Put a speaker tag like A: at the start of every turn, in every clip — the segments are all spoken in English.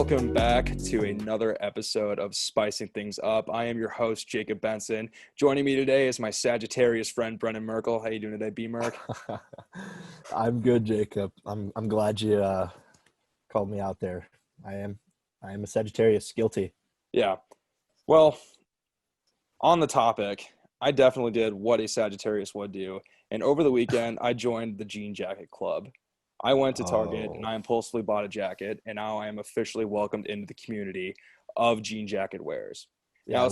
A: Welcome back to another episode of Spicing Things Up. I am your host, Jacob Benson. Joining me today is my Sagittarius friend, Brennan Merkel. How you doing today, B-Merk?
B: I'm good, Jacob. I'm glad you called me out there. I am a Sagittarius, guilty.
A: Yeah. Well, on the topic, I definitely did what a Sagittarius would do. And over the weekend, I joined the Jean Jacket Club. I went to Target and I impulsively bought a jacket, and now I am officially welcomed into the community of jean jacket wearers.
B: Yeah,
A: Now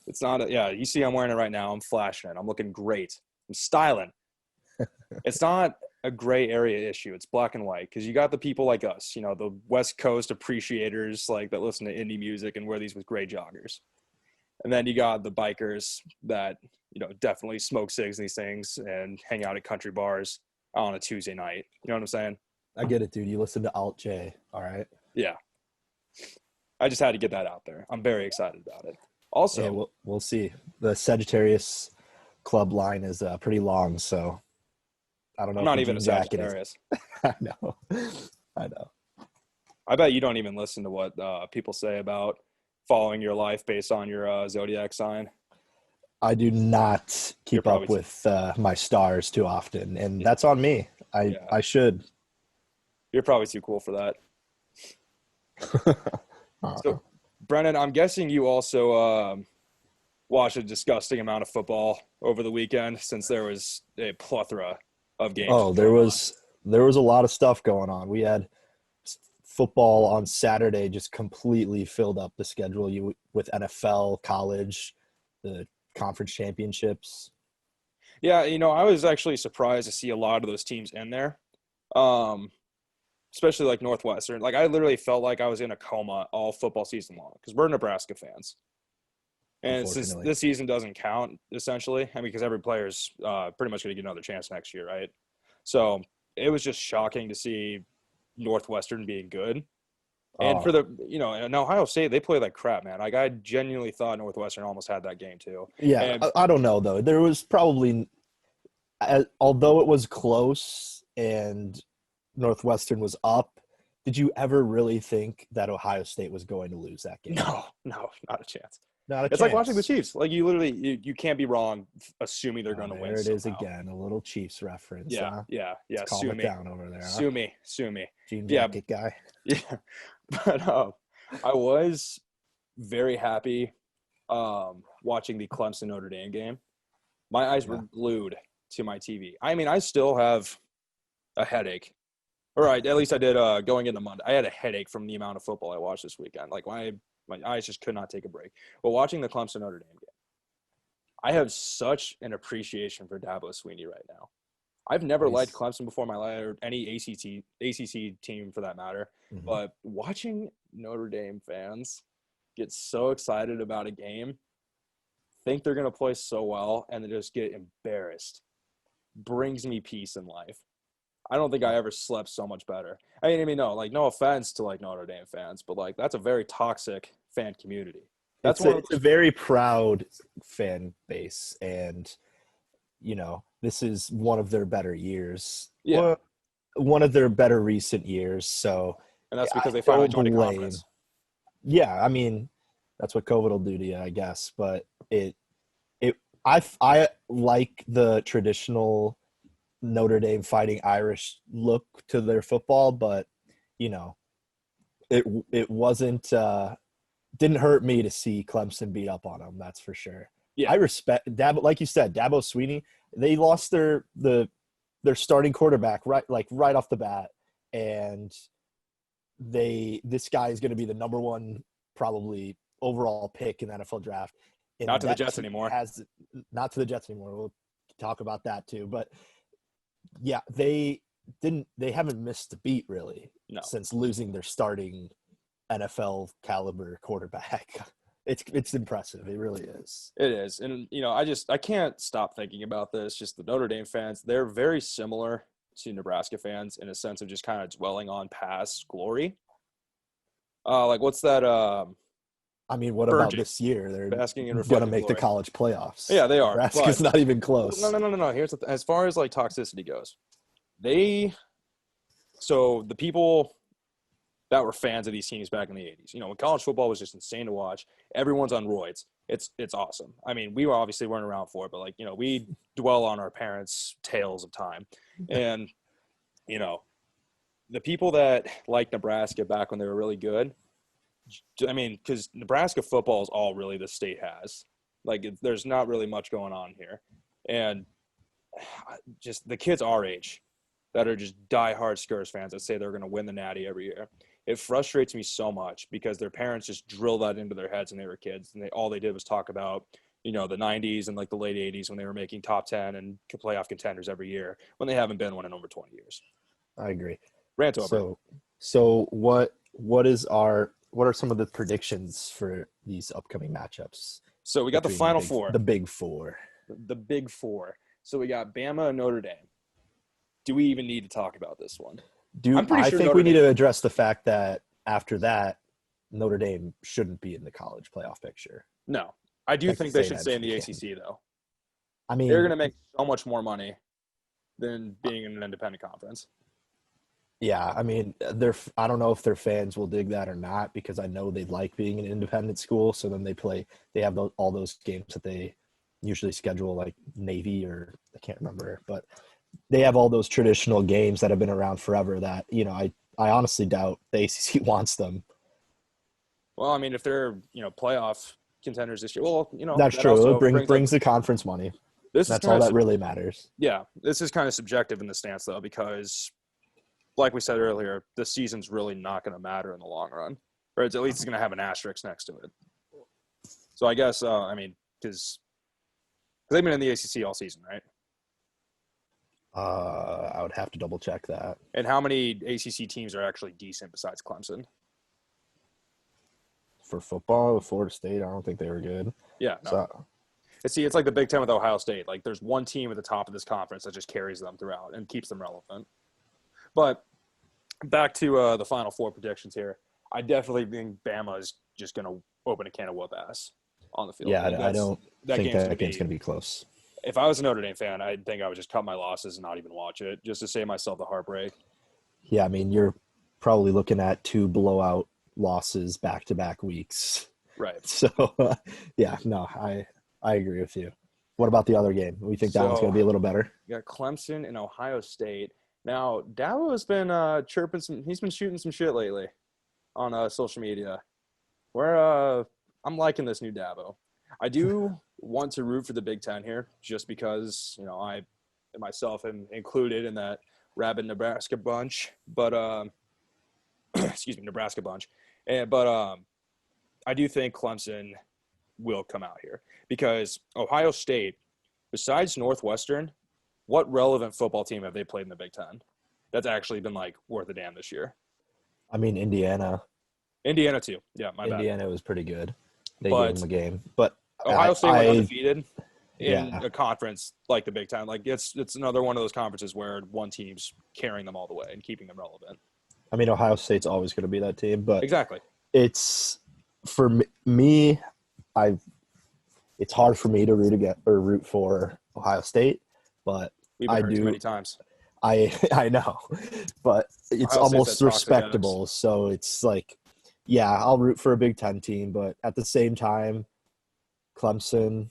A: it's not a, yeah, you see I'm wearing it right now. I'm flashing it. I'm looking great. I'm styling. It's not a gray area issue. It's black and white because you got the people like us, you know, the West Coast appreciators like that listen to indie music and wear these with gray joggers. And then you got the bikers that, you know, definitely smoke cigs and these things and hang out at country bars on a Tuesday night. You know what I'm saying?
B: I get it, dude. You listen to Alt J, all right?
A: Yeah. I just had to get that out there. I'm very excited about it. Also,
B: yeah, we'll see. The Sagittarius club line is pretty long, so I don't know.
A: I'm not even a Sagittarius.
B: I know.
A: I bet you don't even listen to what people say about following your life based on your zodiac sign.
B: I do not keep up with my stars too often, and that's on me. I should.
A: You're probably too cool for that. So, Brennan, I'm guessing you also watched a disgusting amount of football over the weekend since there was a plethora of games.
B: Oh, there was a lot of stuff going on. We had football on Saturday just completely filled up the schedule with NFL, college, the conference championships.
A: Yeah, you know, I was actually surprised to see a lot of those teams in there, especially like Northwestern. Like, I literally felt like I was in a coma all football season long because we're Nebraska fans. And since this season doesn't count, essentially, I mean, because every player's pretty much going to get another chance next year, right? So it was just shocking to see Northwestern being good. And for the, you know, and Ohio State, they play like crap, man. Like, I genuinely thought Northwestern almost had that game too.
B: Yeah, and I don't know, though. There was probably, although it was close and Northwestern was up, did you ever really think that Ohio State was going to lose that game?
A: No, not a chance.
B: It's
A: like watching the Chiefs. Like, you literally, you can't be wrong assuming they're going to win.
B: There it is again, a little Chiefs reference.
A: Yeah.
B: Calm it down over there.
A: Sue me.
B: Jean jacket guy.
A: Yeah. But I was very happy watching the Clemson Notre Dame game. My eyes were glued to my TV. I mean, I still have a headache. All right, at least I did going into Monday. I had a headache from the amount of football I watched this weekend. Like, my eyes just could not take a break. But watching the Clemson Notre Dame game, I have such an appreciation for Dabo Swinney right now. I've never liked Clemson before in my life, or any ACC team for that matter. Mm-hmm. But watching Notre Dame fans get so excited about a game, think they're going to play so well, and then just get embarrassed, brings me peace in life. I don't think I ever slept so much better. I mean, no offense to like Notre Dame fans, but like that's a very toxic fan community.
B: It's a very proud fan base, and you know, this is one of their better years.
A: Yeah.
B: Well, one of their better recent years. So,
A: and that's because they finally joined confidence.
B: Yeah, I mean, that's what COVID will do to you, I guess. But I like the traditional Notre Dame Fighting Irish look to their football, but you know, it wasn't didn't hurt me to see Clemson beat up on them. That's for sure. Yeah, I respect Dabo, like you said, Dabo Swinney. They lost their starting quarterback right off the bat, and this guy is going to be the number one probably overall pick in the NFL draft. And
A: not to the Jets anymore.
B: Not to the Jets anymore. We'll talk about that too. But yeah, they haven't missed a beat really since losing their starting NFL caliber quarterback. It's impressive. It really is.
A: It is. And, you know, I can't stop thinking about this. Just the Notre Dame fans, they're very similar to Nebraska fans in a sense of just kind of dwelling on past glory. Like, what's that?
B: I mean, what about this year? They're going to make the college playoffs.
A: Yeah, they are.
B: Nebraska's not even close.
A: No. Here's as far as, like, toxicity goes. So the people that were fans of these teams back in the 80s. When college football was just insane to watch, everyone's on roids. It's awesome. I mean, we obviously weren't around for it, but we dwell on our parents' tales of time. And, the people that like Nebraska back when they were really good, I mean, because Nebraska football is all really the state has. There's not really much going on here. And just the kids our age that are just diehard Skurs fans that say they're going to win the Natty every year. It frustrates me so much because their parents just drill that into their heads when they were kids. And all they did was talk about, the 90s and the late 80s when they were making top 10 and playoff contenders every year when they haven't been one in over 20 years.
B: I agree.
A: Rant over.
B: So what are some of the predictions for these upcoming matchups?
A: So we got the Final Four.
B: The Big Four.
A: The Big Four. So we got Bama and Notre Dame. Do we even need to talk about this one?
B: I think we need to address the fact that after that, Notre Dame shouldn't be in the college playoff picture.
A: No. I do think they should stay in the ACC, though.
B: I mean,
A: they're going to make so much more money than being in an independent conference.
B: Yeah, I mean, I don't know if their fans will dig that or not because I know they like being an independent school. So then they have all those games that they usually schedule, like Navy or I can't remember, but they have all those traditional games that have been around forever that, I honestly doubt the ACC wants them.
A: Well, I mean, if they're, playoff contenders this year,
B: that's true. It brings the conference money. That's all that really matters.
A: Yeah. This is kind of subjective in the stance, though, because like we said earlier, the season's really not going to matter in the long run. Or at least it's going to have an asterisk next to it. So I guess, because they've been in the ACC all season, right?
B: I would have to double check that.
A: And how many ACC teams are actually decent besides Clemson?
B: For football, Florida State, I don't think they were good.
A: Yeah. No. It's like the Big Ten with Ohio State. There's one team at the top of this conference that just carries them throughout and keeps them relevant. But back to the Final Four predictions here. I definitely think Bama is just going to open a can of whoop ass on the field.
B: Yeah, I don't think that game's going to be close.
A: If I was a Notre Dame fan, I think I would just cut my losses and not even watch it just to save myself the heartbreak.
B: Yeah, I mean, you're probably looking at 2 blowout losses back-to-back weeks.
A: Right.
B: So, I agree with you. What about the other game? We think that one's going to be a little better?
A: You got Clemson and Ohio State. Now, Dabo has been chirping he's been shooting some shit lately on social media. I'm liking this new Dabo. I do want to root for the Big Ten here just because, I myself am included in that rabid Nebraska bunch. But, excuse me, Nebraska bunch. But I do think Clemson will come out here because Ohio State, besides Northwestern, what relevant football team have they played in the Big Ten that's actually been worth a damn this year?
B: I mean, Indiana
A: too. Yeah, my bad.
B: Indiana was pretty good. They gave them a game, but
A: Ohio State went undefeated in a conference like the Big Ten. It's another one of those conferences where one team's carrying them all the way and keeping them relevant.
B: I mean, Ohio State's always going to be that team, but
A: exactly,
B: it's for me. It's hard for me to root for Ohio State, but
A: I do. Too many times.
B: I know, but it's almost respectable. So it's I'll root for a Big Ten team, but at the same time, Clemson,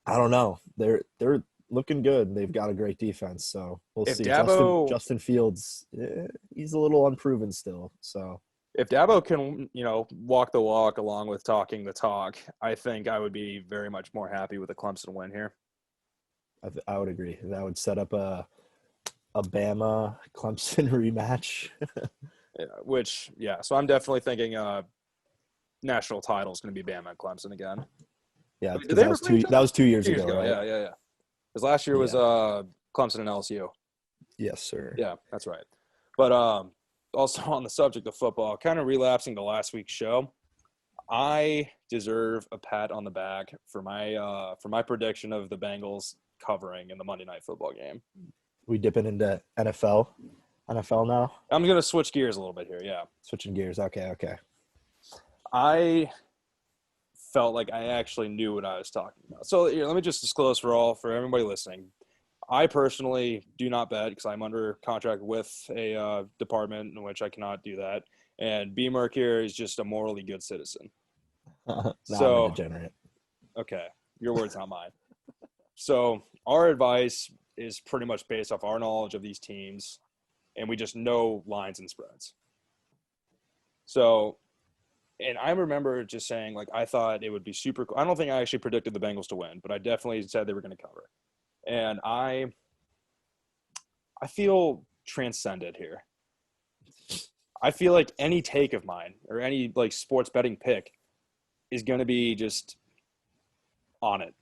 B: I don't know. They're looking good. They've got a great defense, so we'll see. Justin Fields, he's a little unproven still. So
A: if Dabo can, walk the walk along with talking the talk, I think I would be very much more happy with a Clemson win here.
B: I would agree. That would set up a Bama Clemson rematch. So I'm definitely thinking national title is going to be Bama and Clemson again. Yeah, that was 2 years ago, right?
A: Yeah. Because last year was Clemson and LSU.
B: Yes, sir.
A: Yeah, that's right. But also on the subject of football, kind of relapsing to last week's show, I deserve a pat on the back for my prediction of the Bengals covering in the Monday Night Football game.
B: We dipping into NFL now?
A: I'm going to switch gears a little bit here, yeah.
B: Switching gears, okay.
A: I felt like I actually knew what I was talking about. So let me just disclose for everybody listening. I personally do not bet because I'm under contract with a department in which I cannot do that. And B-Merc here is just a morally good citizen.
B: No,
A: So,
B: I'm a degenerate.
A: okay, your words, not mine. So our advice is pretty much based off our knowledge of these teams, and we just know lines and spreads. So, and I remember just saying, like, I thought it would be super cool. I don't think I actually predicted the Bengals to win, but I definitely said they were going to cover. And I feel transcended here. I feel like any take of mine or any like sports betting pick is going to be just on it.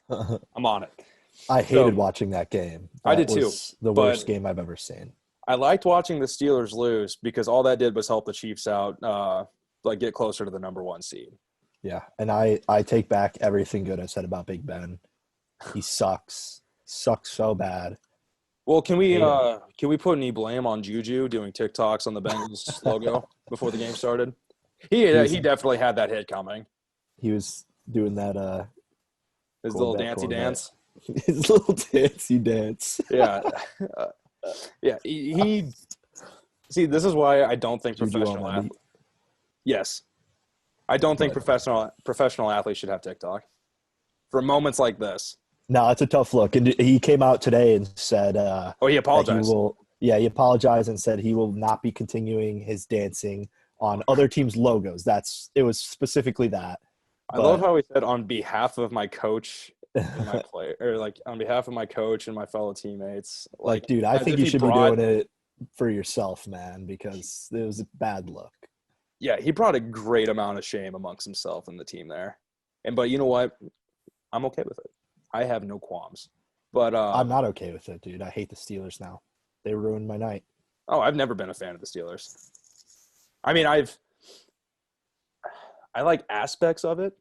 A: I'm on it.
B: I hated watching that game.
A: I
B: That
A: did too,
B: was the
A: but
B: worst game I've ever seen.
A: I liked watching the Steelers lose because all that did was help the Chiefs out, like get closer to the number 1 seed.
B: Yeah, and I take back everything good I said about Big Ben. He sucks. Sucks so bad.
A: Well, can we put any blame on Juju doing TikToks on the Bengals logo before the game started? He definitely had that hit coming.
B: He was doing that
A: His little dancey dance.
B: His little dancey dance.
A: Yeah. Yeah. He see, this is why I don't think professional athletes. Yes. I don't think professional athletes should have TikTok for moments like this.
B: No, it's a tough look. And he came out today and said
A: he apologized.
B: He apologized and said he will not be continuing his dancing on other teams' logos. It was specifically that.
A: I love how he said on behalf of my coach and my player, or like on behalf of my coach and my fellow teammates.
B: Like dude, I think you should be doing it for yourself, man, because it was a bad look.
A: Yeah, he brought a great amount of shame amongst himself and the team there. But you know what? I'm okay with it. I have no qualms. But
B: I'm not okay with it, dude. I hate the Steelers now. They ruined my night.
A: Oh, I've never been a fan of the Steelers. I mean, I like aspects of it.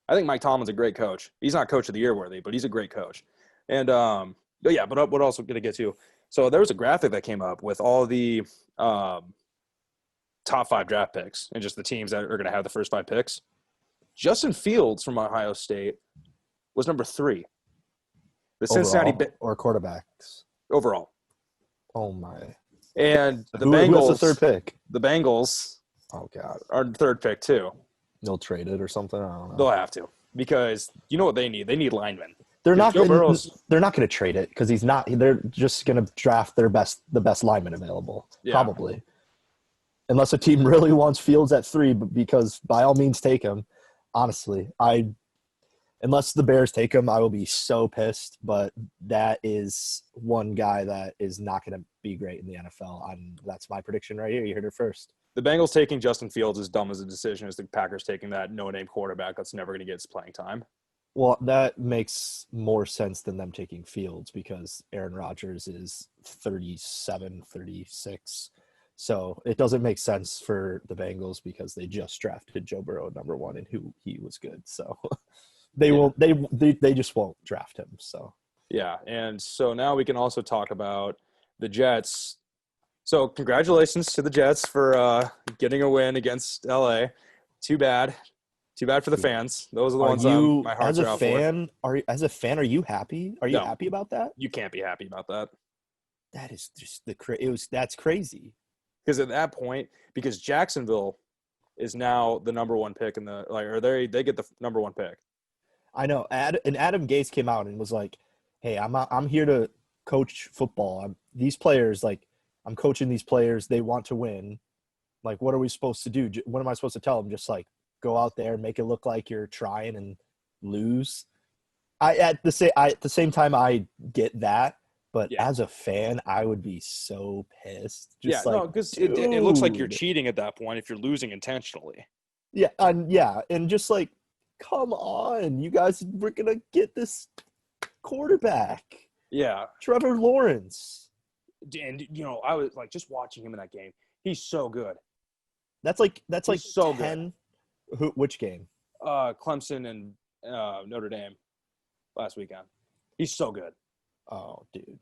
A: I think Mike Tomlin's a great coach. He's not coach of the year worthy, but he's a great coach. And but what else we're going to get to? So there was a graphic that came up with all the top 5 draft picks and just the teams that are going to have the first 5 picks. Justin Fields from Ohio State was number 3. The Cincinnati
B: or quarterbacks
A: overall.
B: Oh my!
A: And the
B: Bengals. Who has the third pick?
A: The Bengals.
B: Oh god,
A: are the third pick too.
B: They'll trade it or something. I don't know.
A: They'll have to because you know what they need. They need linemen.
B: They're not going to trade it because he's not. They're just going to draft the best lineman available, probably, unless a team really wants Fields at 3. Because by all means, take him. Honestly, unless the Bears take him, I will be so pissed. But that is one guy that is not going to be great in the NFL. That's my prediction right here. You heard it first.
A: The Bengals taking Justin Fields is dumb as a decision as the Packers taking that no-name quarterback that's never going to get his playing time.
B: Well, that makes more sense than them taking Fields because Aaron Rodgers is 37, 36. So it doesn't make sense for the Bengals because they just drafted Joe Burrow number 1 and who he was good. So they just won't draft him. So
A: yeah, and so now we can also talk about the Jets. So congratulations to the Jets for getting a win against LA. Too bad for the fans. Those are the ones my heart's out for.
B: As a fan, are you happy? Are you happy about that?
A: You can't be happy about that.
B: That is just that's crazy.
A: Because at that point, because Jacksonville is now the number 1 pick in the or they get the number 1 pick.
B: I know. And Adam Gase came out and was like, "Hey, I'm here to coach football. These players, like, I'm coaching these players. They want to win. Like, what are we supposed to do? What am I supposed to tell them? Just like go out there and make it look like you're trying and lose." At the same time, I get that, but as a fan, I would be so pissed.
A: Because it looks like you're cheating at that point if you're losing intentionally.
B: Yeah, and just like, come on, you guys, we're gonna get this quarterback.
A: Yeah,
B: Trevor Lawrence.
A: And I was like just watching him in that game. He's so good.
B: That's like
A: so
B: 10. Which game?
A: Clemson and Notre Dame last weekend. He's so good.
B: Oh, dude.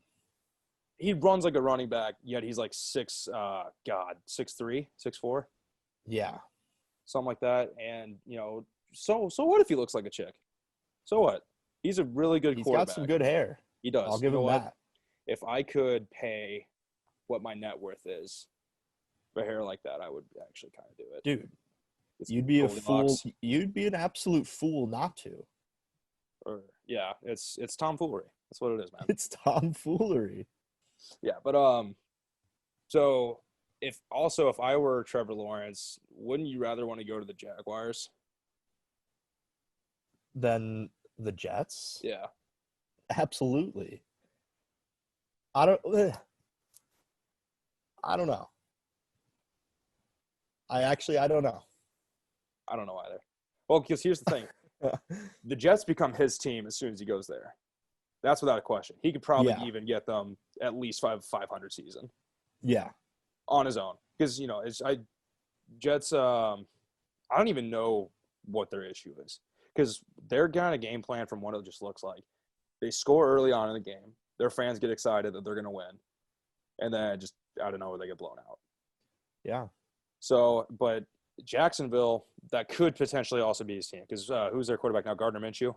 A: He runs like a running back, yet he's like 6'3", 6'4".
B: Yeah.
A: Something like that. And, so what if he looks like a chick? So what? He's a really good quarterback.
B: He's got some good hair.
A: He does.
B: I'll give him that.
A: If I could pay what my net worth is, a hair like that, I would actually kind of do it.
B: Dude,
A: It's
B: you'd be a fool.
A: Goldilocks.
B: You'd be an absolute fool not to.
A: Or yeah, it's tomfoolery. That's what it is, man.
B: It's tomfoolery.
A: Yeah, but so if I were Trevor Lawrence, wouldn't you rather want to go to the Jaguars?
B: Than the Jets?
A: Yeah.
B: Absolutely. I don't know. I don't know. I don't know.
A: I don't know either. Well, because here's the thing. The Jets become his team as soon as he goes there. That's without a question. He could probably even get them at least 500 season.
B: Yeah.
A: On his own. Because, Jets, I don't even know what their issue is. Because they're kind of game plan from what it just looks like. They score early on in the game. Their fans get excited that they're going to win. And then just out of nowhere, they get blown out.
B: Yeah.
A: So, but Jacksonville, that could potentially also be his team. Because who's their quarterback now? Gardner Minshew?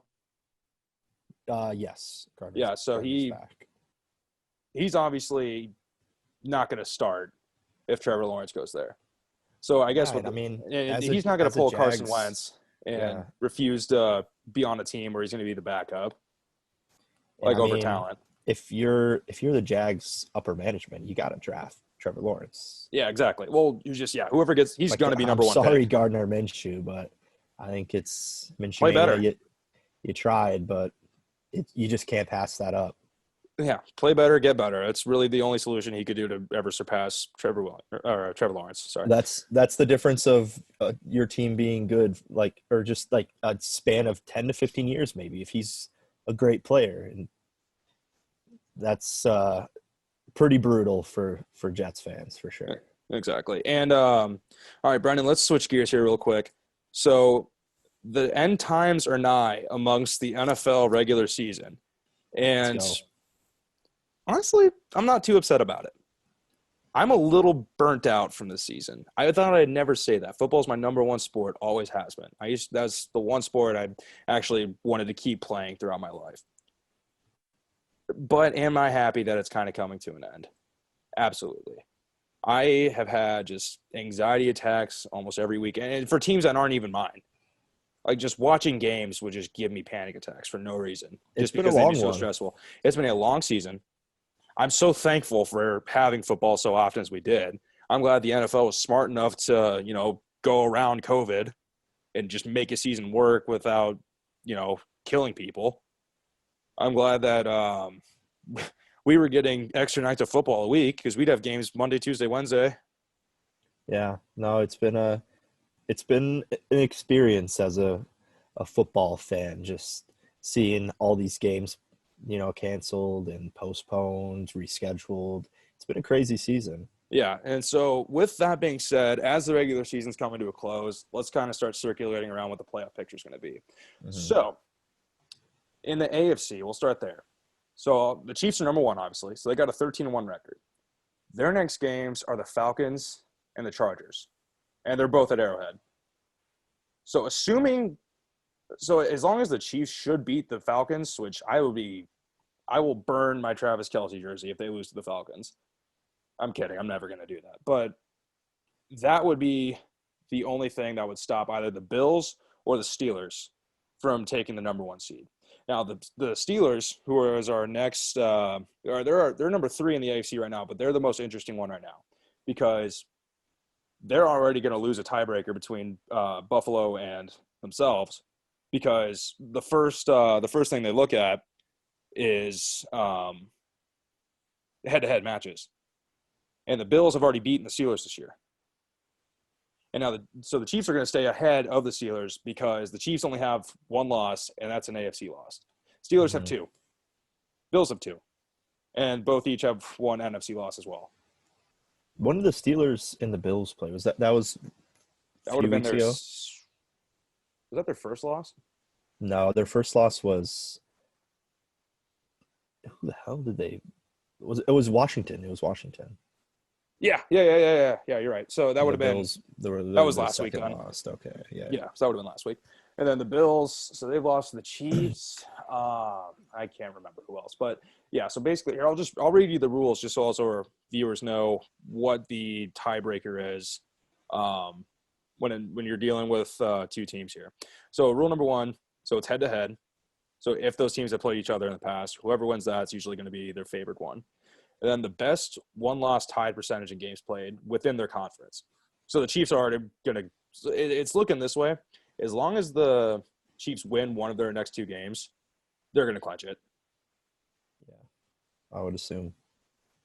B: Yes.
A: So he's obviously not going to start if Trevor Lawrence goes there. So I guess
B: he's
A: not going to pull
B: Jags,
A: Carson Wentz and refuse to be on a team where he's going to be the backup, over talent.
B: If you're the Jags upper management, you got to draft Trevor Lawrence.
A: Yeah, exactly. Well, whoever gets, he's going to be number one.
B: Sorry,
A: pick.
B: Gardner Minshew, but I think it's Minshew.
A: Play better.
B: You tried, but you just can't pass that up.
A: Yeah, play better, get better. That's really the only solution he could do to ever surpass Trevor Lawrence. Sorry.
B: That's the difference of your team being good, or just like a span of 10 to 15 years, maybe, if he's a great player. And that's pretty brutal for Jets fans, for sure.
A: Exactly. And all right, Brennan, let's switch gears here real quick. So the end times are nigh amongst the NFL regular season. And honestly, I'm not too upset about it. I'm a little burnt out from this season. I thought I'd never say that. Football is my number one sport, always has been. That's the one sport I actually wanted to keep playing throughout my life. But am I happy that it's kind of coming to an end? Absolutely. I have had just anxiety attacks almost every week, and for teams that aren't even mine. Like, just watching games would just give me panic attacks for no reason.
B: It's
A: been because they'd be so stressful. It's been a long season. I'm so thankful for having football so often as we did. I'm glad the NFL was smart enough to, go around COVID and just make a season work without, killing people. I'm glad that we were getting extra nights of football a week because we'd have games Monday, Tuesday, Wednesday.
B: Yeah, no, it's been an experience as a football fan, just seeing all these games, canceled and postponed, rescheduled. It's been a crazy season.
A: Yeah, and so with that being said, as the regular season's coming to a close, let's kind of start circulating around what the playoff picture is going to be. Mm-hmm. So in the AFC, we'll start there. So the Chiefs are number one, obviously. So they got a 13-1 record. Their next games are the Falcons and the Chargers. And they're both at Arrowhead. So as long as the Chiefs should beat the Falcons, which I will burn my Travis Kelce jersey if they lose to the Falcons. I'm kidding. I'm never going to do that. But that would be the only thing that would stop either the Bills or the Steelers from taking the number one seed. Now, the Steelers, who is our next they're number 3 in the AFC right now, but they're the most interesting one right now because they're already going to lose a tiebreaker between Buffalo and themselves because the first thing they look at is head-to-head matches. And the Bills have already beaten the Steelers this year. And now the Chiefs are going to stay ahead of the Steelers because the Chiefs only have one loss, and that's an AFC loss. Steelers have 2. Bills have 2. And both each have one NFC loss as well.
B: When did the Steelers and the Bills play? That would have been their –
A: was that their first loss?
B: No, their first loss was – who the hell did they – it was Washington. It was Washington.
A: Yeah. You're right. So that would have been
B: Bills, that
A: was last week.
B: Lost. Okay. Yeah.
A: So that would have been last week. And then the Bills, so they've lost to the Chiefs. I can't remember who else, but yeah. So basically, here I'll read you the rules just so also our viewers know what the tiebreaker is when you're dealing with two teams here. So rule number one, so it's head to head. So if those teams have played each other in the past, whoever wins that is usually going to be their favored one. And then the best one-loss tied percentage in games played within their conference. So the Chiefs are already going to – it's looking this way. As long as the Chiefs win one of their next two games, they're going to clinch it.
B: Yeah, I would assume.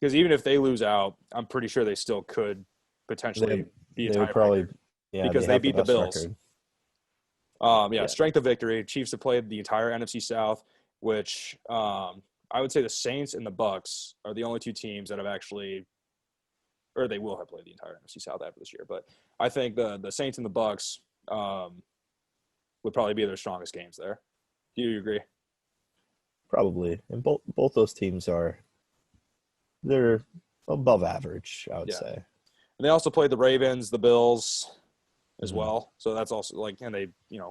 A: Because even if they lose out, I'm pretty sure they still could potentially be a tiebreaker. Because they beat the Bills. Strength of victory. Chiefs have played the entire NFC South, which I would say the Saints and the Bucks are the only two teams that have actually – or they will have played the entire NFC South after this year. But I think the Saints and the Bucks would probably be their strongest games there. Do you agree?
B: Probably. And both those teams they're above average, I would say.
A: And they also played the Ravens, the Bills as well. So that's also and they,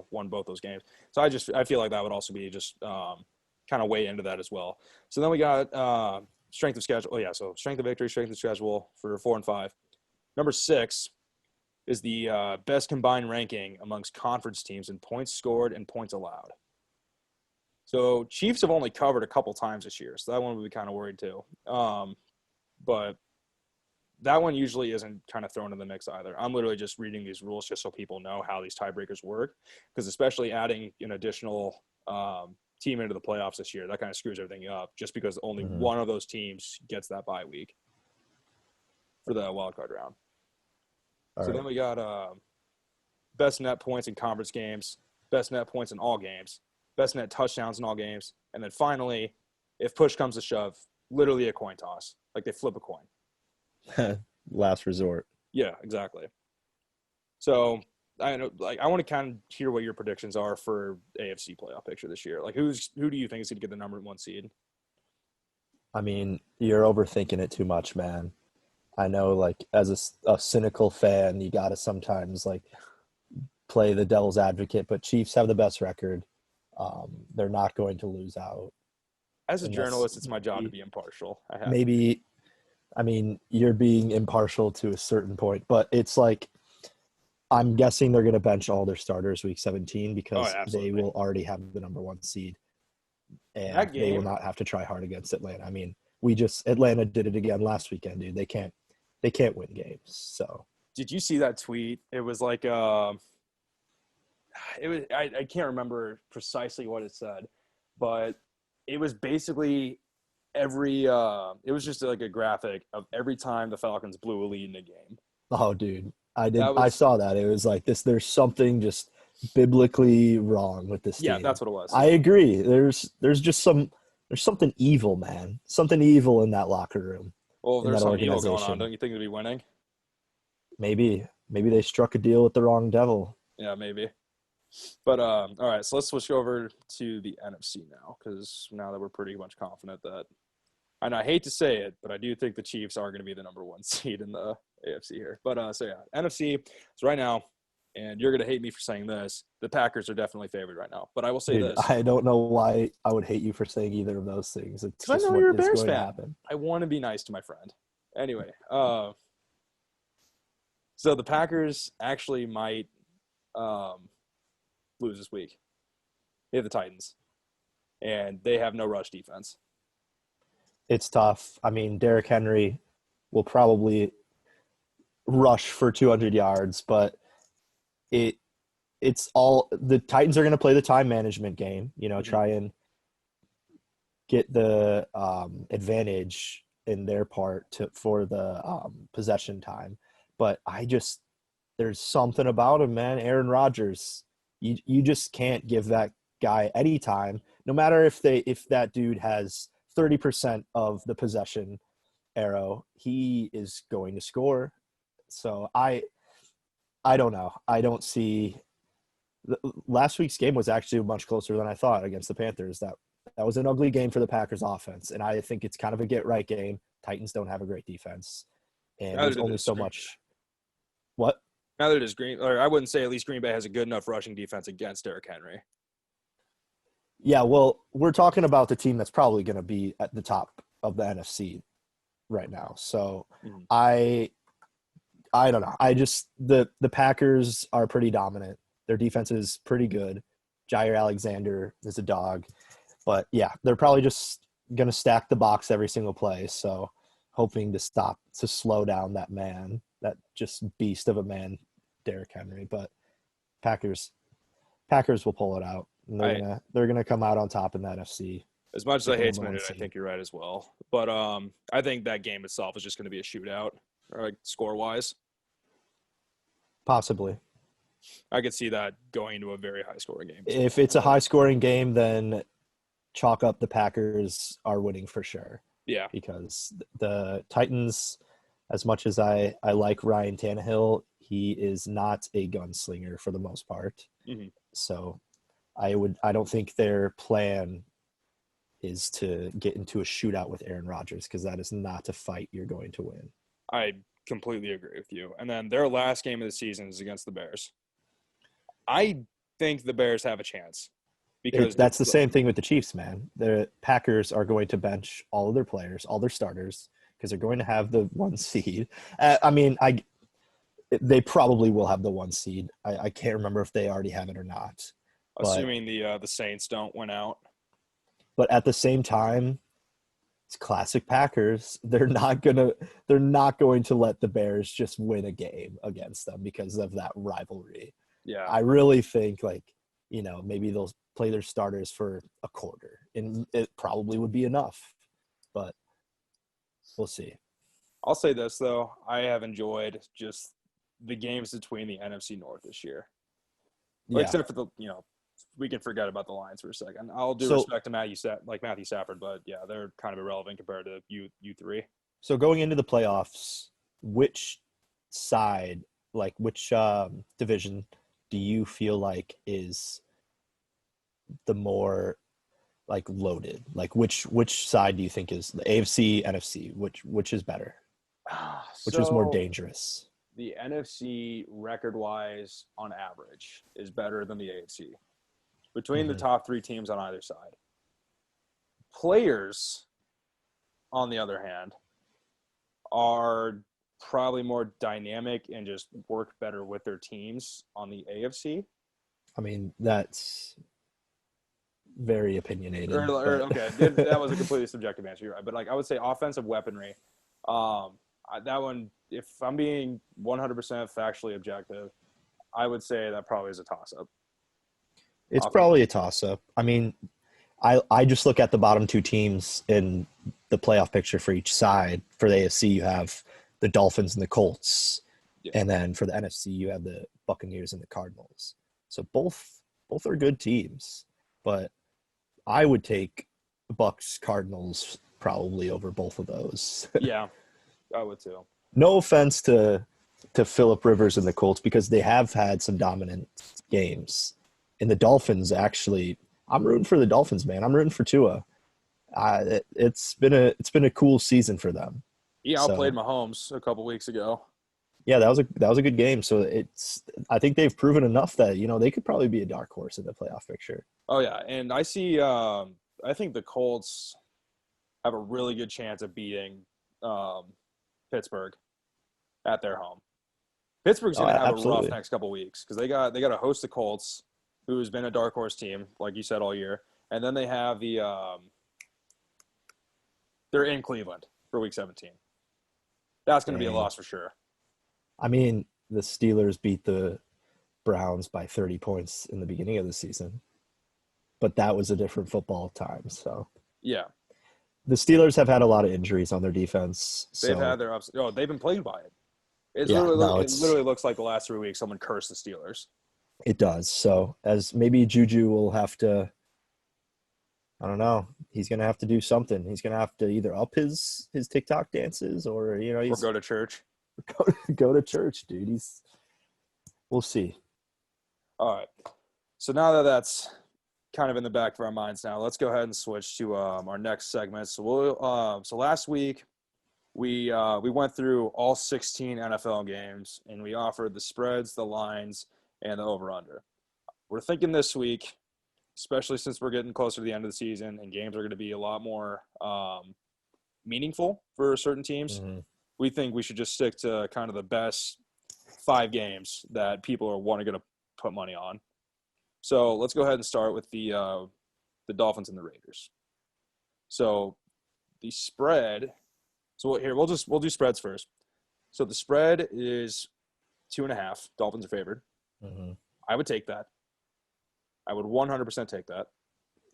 A: won both those games. So I feel like that would also be just kind of way into that as well. So then we got strength of schedule. Oh yeah. So strength of victory, strength of schedule for 4 and 5. Number 6 is the best combined ranking amongst conference teams in points scored and points allowed. So Chiefs have only covered a couple times this year, so that one would be kind of worried too. But that one usually isn't kind of thrown in the mix either. I'm literally just reading these rules just so people know how these tiebreakers work, because especially adding an additional team into the playoffs this year, that kind of screws everything up just because only one of those teams gets that bye week for the wildcard round. Then we got best net points in conference games, best net points in all games, best net touchdowns in all games, and then finally, if push comes to shove, literally a coin toss. Like they flip a coin.
B: Last resort.
A: Yeah, exactly. So I know, I want to kind of hear what your predictions are for AFC playoff picture this year. Like who do you think is going to get the number 1 seed?
B: I mean, you're overthinking it too much, man. I know, as a cynical fan, you got to sometimes, play the devil's advocate. But Chiefs have the best record. They're not going to lose out.
A: As a journalist, it's my job to be impartial.
B: You're being impartial to a certain point. But it's I'm guessing they're going to bench all their starters week 17 because they will already have the number 1 seed. And they will not have to try hard against Atlanta. Atlanta did it again last weekend, dude. They can't win games. So
A: did you see that tweet? It was I can't remember precisely what it said, but it was basically it was just a graphic of every time the Falcons blew a lead in a game.
B: Oh, dude. I saw that. It was like this. There's something just biblically wrong with this team.
A: Yeah, that's what it was.
B: I agree. There's something evil, man. Something evil in that locker room.
A: Well, if there's something evil going on, don't you think they'd be winning?
B: Maybe they struck a deal with the wrong devil.
A: Yeah, maybe. But all right, so let's switch over to the NFC now, because now that we're pretty much confident that, and I hate to say it, but I do think the Chiefs are going to be the number 1 seed in the AFC here. But NFC. So right now, and you're going to hate me for saying this, the Packers are definitely favored right now. But I will say this.
B: I don't know why I would hate you for saying either of those things. It's
A: just I know you're a Bears fan. I want to be nice to my friend. Anyway, so the Packers actually might lose this week. They have the Titans, and they have no rush defense.
B: It's tough. Derrick Henry will probably rush for 200 yards, but it's all the Titans are going to play the time management game, try and get the advantage in their part for the possession time. But there's something about him, man. Aaron Rodgers, you just can't give that guy any time, no matter if that dude has 30% of the possession arrow, he is going to score. So I don't know. I don't see last week's game was actually much closer than I thought against the Panthers. That was an ugly game for the Packers offense. And I think it's kind of a get right game. Titans don't have a great defense. And there's only so much. What?
A: Neither does or I wouldn't say at least Green Bay has a good enough rushing defense against Derrick Henry.
B: Yeah, well, we're talking about the team that's probably going to be at the top of the NFC right now. So
A: Mm-hmm.
B: I don't know. I just the Packers are pretty dominant. Their defense is pretty good. Jair Alexander is a dog. But yeah, they're probably just going to stack the box every single play. So hoping to slow down that man, that just beast of a man, Derrick Henry. But Packers will pull it out. And they're gonna come out on top in that NFC.
A: As much as I hate to admit it, I think you're right as well. But I think that game itself is just going to be a shootout, like score-wise.
B: Possibly.
A: I could see that going into a very high-scoring game.
B: If it's a high-scoring game, then chalk up the Packers are winning for sure.
A: Yeah.
B: Because the Titans, as much as I like Ryan Tannehill, he is not a gunslinger for the most part.
A: Mm-hmm.
B: So I don't think their plan is to get into a shootout with Aaron Rodgers, because that is not a fight you're going to win.
A: I completely agree with you. And then their last game of the season is against the Bears. I think the Bears have a chance. Because
B: that's the same thing with the Chiefs, man. The Packers are going to bench all of their players, all their starters, because they're going to have the 1 seed. They probably will have the 1 seed. I can't remember if they already have it or not.
A: Assuming the Saints don't win out.
B: But at the same time, it's classic Packers. They're not going to let the Bears just win a game against them because of that rivalry.
A: Yeah.
B: I really think maybe they'll play their starters for a quarter, and it probably would be enough. But we'll see.
A: I'll say this though, I have enjoyed just the games between the NFC North this year. Yeah. Except for we can forget about the Lions for a second. I'll do respect to Matthew Stafford, but yeah, they're kind of irrelevant compared to you three.
B: So going into the playoffs, which side, which division do you feel like is the more loaded? Which side do you think is the AFC, NFC? Which is better? Which is more dangerous?
A: The NFC record-wise on average is better than the AFC. Between the top 3 teams on either side. Players, on the other hand, are probably more dynamic and just work better with their teams on the AFC.
B: I mean, that's very opinionated.
A: Okay, that was a completely subjective answer. You're right. But I would say offensive weaponry. That one, if I'm being 100% factually objective, I would say that probably is a toss-up.
B: It's probably a toss-up. I mean, I just look at the bottom 2 teams in the playoff picture for each side. For the AFC, you have the Dolphins and the Colts. Yeah. And then for the NFC, you have the Buccaneers and the Cardinals. So both are good teams. But I would take Bucs, Cardinals probably over both of those.
A: Yeah, I would too.
B: No offense to Phillip Rivers and the Colts, because they have had some dominant games. And the Dolphins, actually, I'm rooting for the Dolphins, man. I'm rooting for Tua. It's been a cool season for them.
A: He outplayed Mahomes a couple weeks ago.
B: Yeah, that was a good game. So I think they've proven enough that they could probably be a dark horse in the playoff picture.
A: Oh yeah, and I see. I think the Colts have a really good chance of beating Pittsburgh at their home. Pittsburgh's going to have a rough next couple weeks because they got to host the Colts, who's been a dark horse team, like you said, all year. And then they have they're in Cleveland for Week 17. That's going to be a loss for sure.
B: I mean, the Steelers beat the Browns by 30 points in the beginning of the season. But that was a different football time, so.
A: Yeah.
B: The Steelers have had a lot of injuries on their defense.
A: They've had their ups. Oh, they've been plagued by it. It literally looks like the last 3 weeks someone cursed the Steelers.
B: It does. So as maybe Juju will have to, I don't know, he's going to have to do something. He's going to have to either up his TikTok dances or, or
A: go to church.
B: Go to church, dude. We'll see.
A: All right. So now that that's kind of in the back of our minds now, let's go ahead and switch to our next segment. So so last week we went through all 16 NFL games, and we offered the spreads, the lines, and the over/under. We're thinking this week, especially since we're getting closer to the end of the season and games are going to be a lot more meaningful for certain teams.
B: Mm-hmm.
A: We think we should just stick to kind of the best 5 games that people are going to put money on. So let's go ahead and start with the Dolphins and the Raiders. So the spread. So here we'll do spreads first. So the spread is 2.5. Dolphins are favored.
B: Mm-hmm.
A: I would take that. I would 100% take that.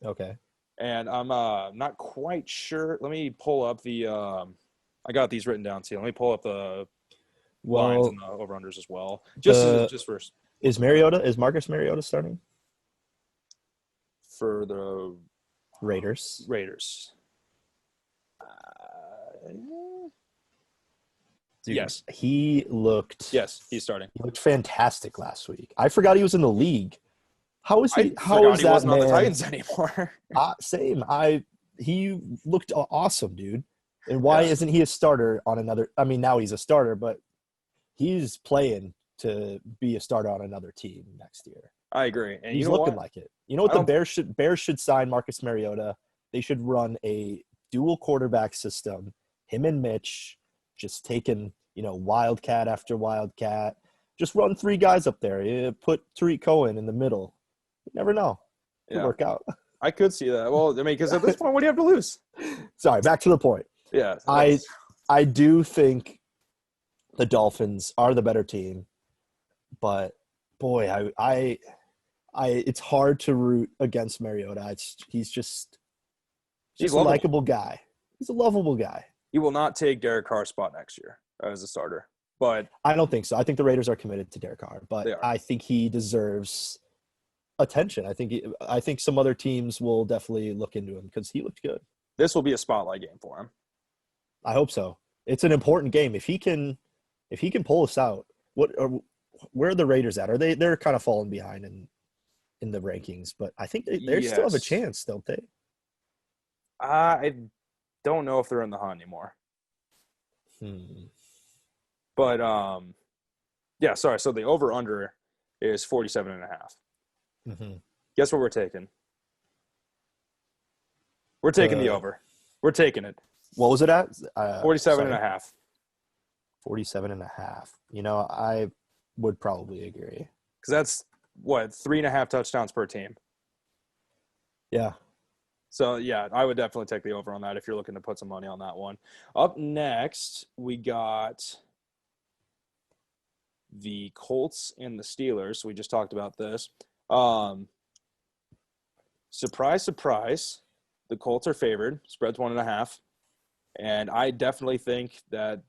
B: Okay.
A: And I'm not quite sure. Let me pull up the. I got these written down too. Let me pull up the lines and the over/unders as well. Just first.
B: Is Marcus Mariota starting
A: For the
B: Raiders? Dude,
A: yes.
B: He looked.
A: Yes, he's starting.
B: He looked fantastic last week. I forgot he was in the league. How is he?
A: He wasn't on the Titans anymore.
B: Same. He looked awesome, dude. And why isn't he a starter on another? I mean, now he's a starter, but he's playing to be a starter on another team next year.
A: I agree. And
B: he's looking like it. You know what? The Bears should sign Marcus Mariota. They should run a dual quarterback system. Him and Mitch just taking, wildcat after wildcat. Just run 3 guys up there. You put Tariq Cohen in the middle. You never know. It'll work out.
A: I could see that. Well, I mean, because at this point, what do you have to lose?
B: Sorry, back to the point.
A: Yeah.
B: I do think the Dolphins are the better team, but boy, I it's hard to root against Mariota. He's a likable guy. He's a lovable guy.
A: He will not take Derek Carr's spot next year as a starter. But
B: I don't think so. I think the Raiders are committed to Derek Carr, but I think he deserves attention. I think some other teams will definitely look into him because he looked good.
A: This will be a spotlight game for him.
B: I hope so. It's an important game. If he can pull us out, where are the Raiders at? They're kind of falling behind in the rankings, but I think they still have a chance, don't they?
A: I don't know if they're in the hunt anymore. But sorry. So the over/under is 47.5.
B: Mm-hmm.
A: Guess what we're taking? We're taking the over. We're taking it.
B: What was it at?
A: 47.5.
B: 47.5. I would probably agree.
A: Because that's, 3.5 touchdowns per team.
B: Yeah.
A: So, yeah, I would definitely take the over on that if you're looking to put some money on that one. Up next, we got the Colts and the Steelers. We just talked about this. Surprise, surprise. The Colts are favored. Spread's 1.5. And I definitely think that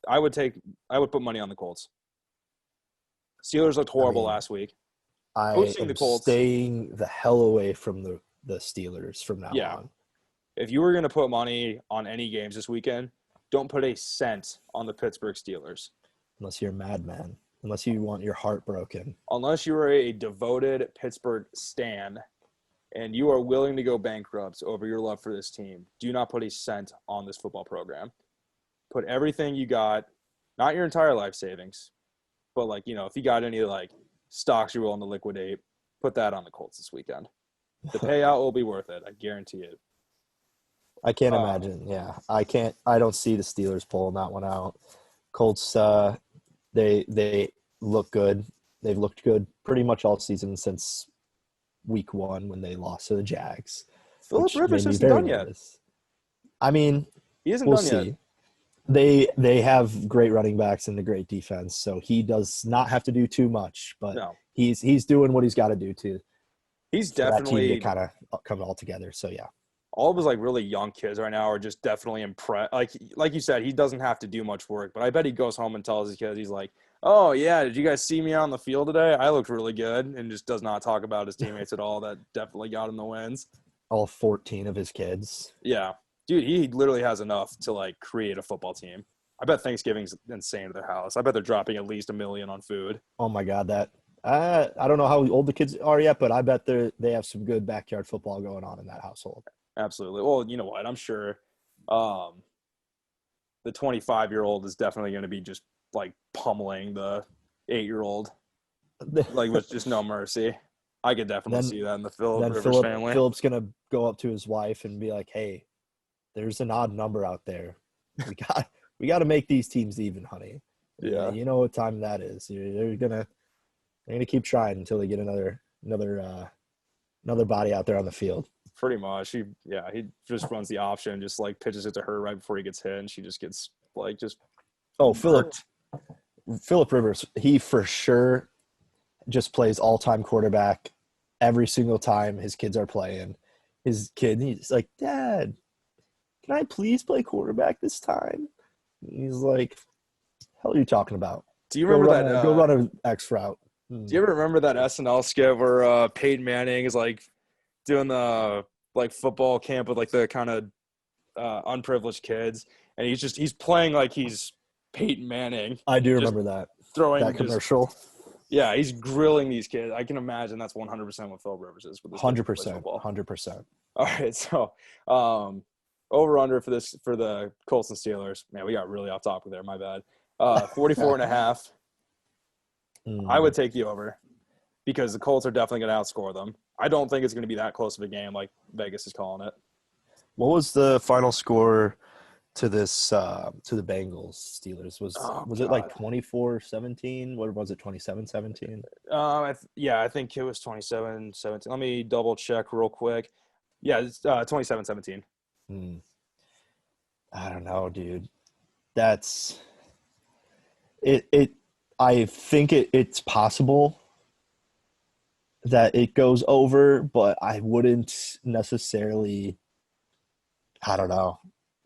A: I would put money on the Colts. Steelers looked horrible last week.
B: I am staying the hell away from the Steelers from now on.
A: If you were going to put money on any games this weekend, don't put a cent on the Pittsburgh Steelers.
B: Unless you're a madman. Unless you want your heart broken.
A: Unless you are a devoted Pittsburgh stan and you are willing to go bankrupt over your love for this team, do not put a cent on this football program. Put everything you got, not your entire life savings, but if you got any stocks you're willing to liquidate, put that on the Colts this weekend. The payout will be worth it. I guarantee it.
B: I can't imagine. Yeah, I don't see the Steelers pulling that one out. Colts, they look good. They've looked good pretty much all season since week 1 when they lost to the Jags.
A: Philip Rivers isn't done yet.
B: I mean,
A: he isn't done yet.
B: They have great running backs and a great defense, so he does not have to do too much. But he's doing what he's got to do to.
A: He's definitely
B: that team to kind of come all together. So yeah,
A: all of his really young kids right now are just definitely impressed. Like you said, he doesn't have to do much work, but I bet he goes home and tells his kids, he's like, "Oh yeah, did you guys see me on the field today? I looked really good," and just does not talk about his teammates at all. That definitely got him the wins.
B: All 14 of his kids.
A: Yeah. Dude, he literally has enough to create a football team. I bet Thanksgiving's insane at their house. I bet they're dropping at least $1 million on food.
B: Oh my God, I don't know how old the kids are yet, but I bet they have some good backyard football going on in that household.
A: Absolutely. Well, you know what? I'm sure the 25-year-old is definitely going to be just like pummeling the 8-year-old, like with just no mercy. I could definitely see that in the Phillip Rivers family.
B: Phillip's gonna go up to his wife and be like, "Hey, there's an odd number out there. We got to make these teams even, honey.
A: Yeah,
B: you know what time that is. They're gonna keep trying until they get another body out there on the field."
A: pretty much. He just runs the option, just like pitches it to her right before he gets hit, and she just gets like just.
B: Oh, Phillip Rivers, he for sure just plays all-time quarterback every single time his kids are playing. He's like, "Dad, can I please play quarterback this time?" And he's like, "Hell are you talking about?
A: Do you remember that?
B: Go run an X route."
A: Do you ever remember that SNL skit where Peyton Manning is like doing the like football camp with like the kind of unprivileged kids, and he's playing like he's Peyton Manning.
B: I do remember that commercial.
A: Yeah, he's grilling these kids. I can imagine that's 100% what Phil Rivers is.
B: 100%. 100%.
A: All right, so over under for the Colts and Steelers. Man, we got really off topic there. My bad. 44.5. I would take the over because the Colts are definitely going to outscore them. I don't think it's going to be that close of a game like Vegas is calling it.
B: What was the final score to this to the Bengals Steelers? Was it like 24-17? What was it, 27-17?
A: I think it was 27-17. Let me double check real quick. Yeah, it's 27-17.
B: I don't know, dude. That's it. I think it's possible that it goes over, but I wouldn't necessarily. I don't know.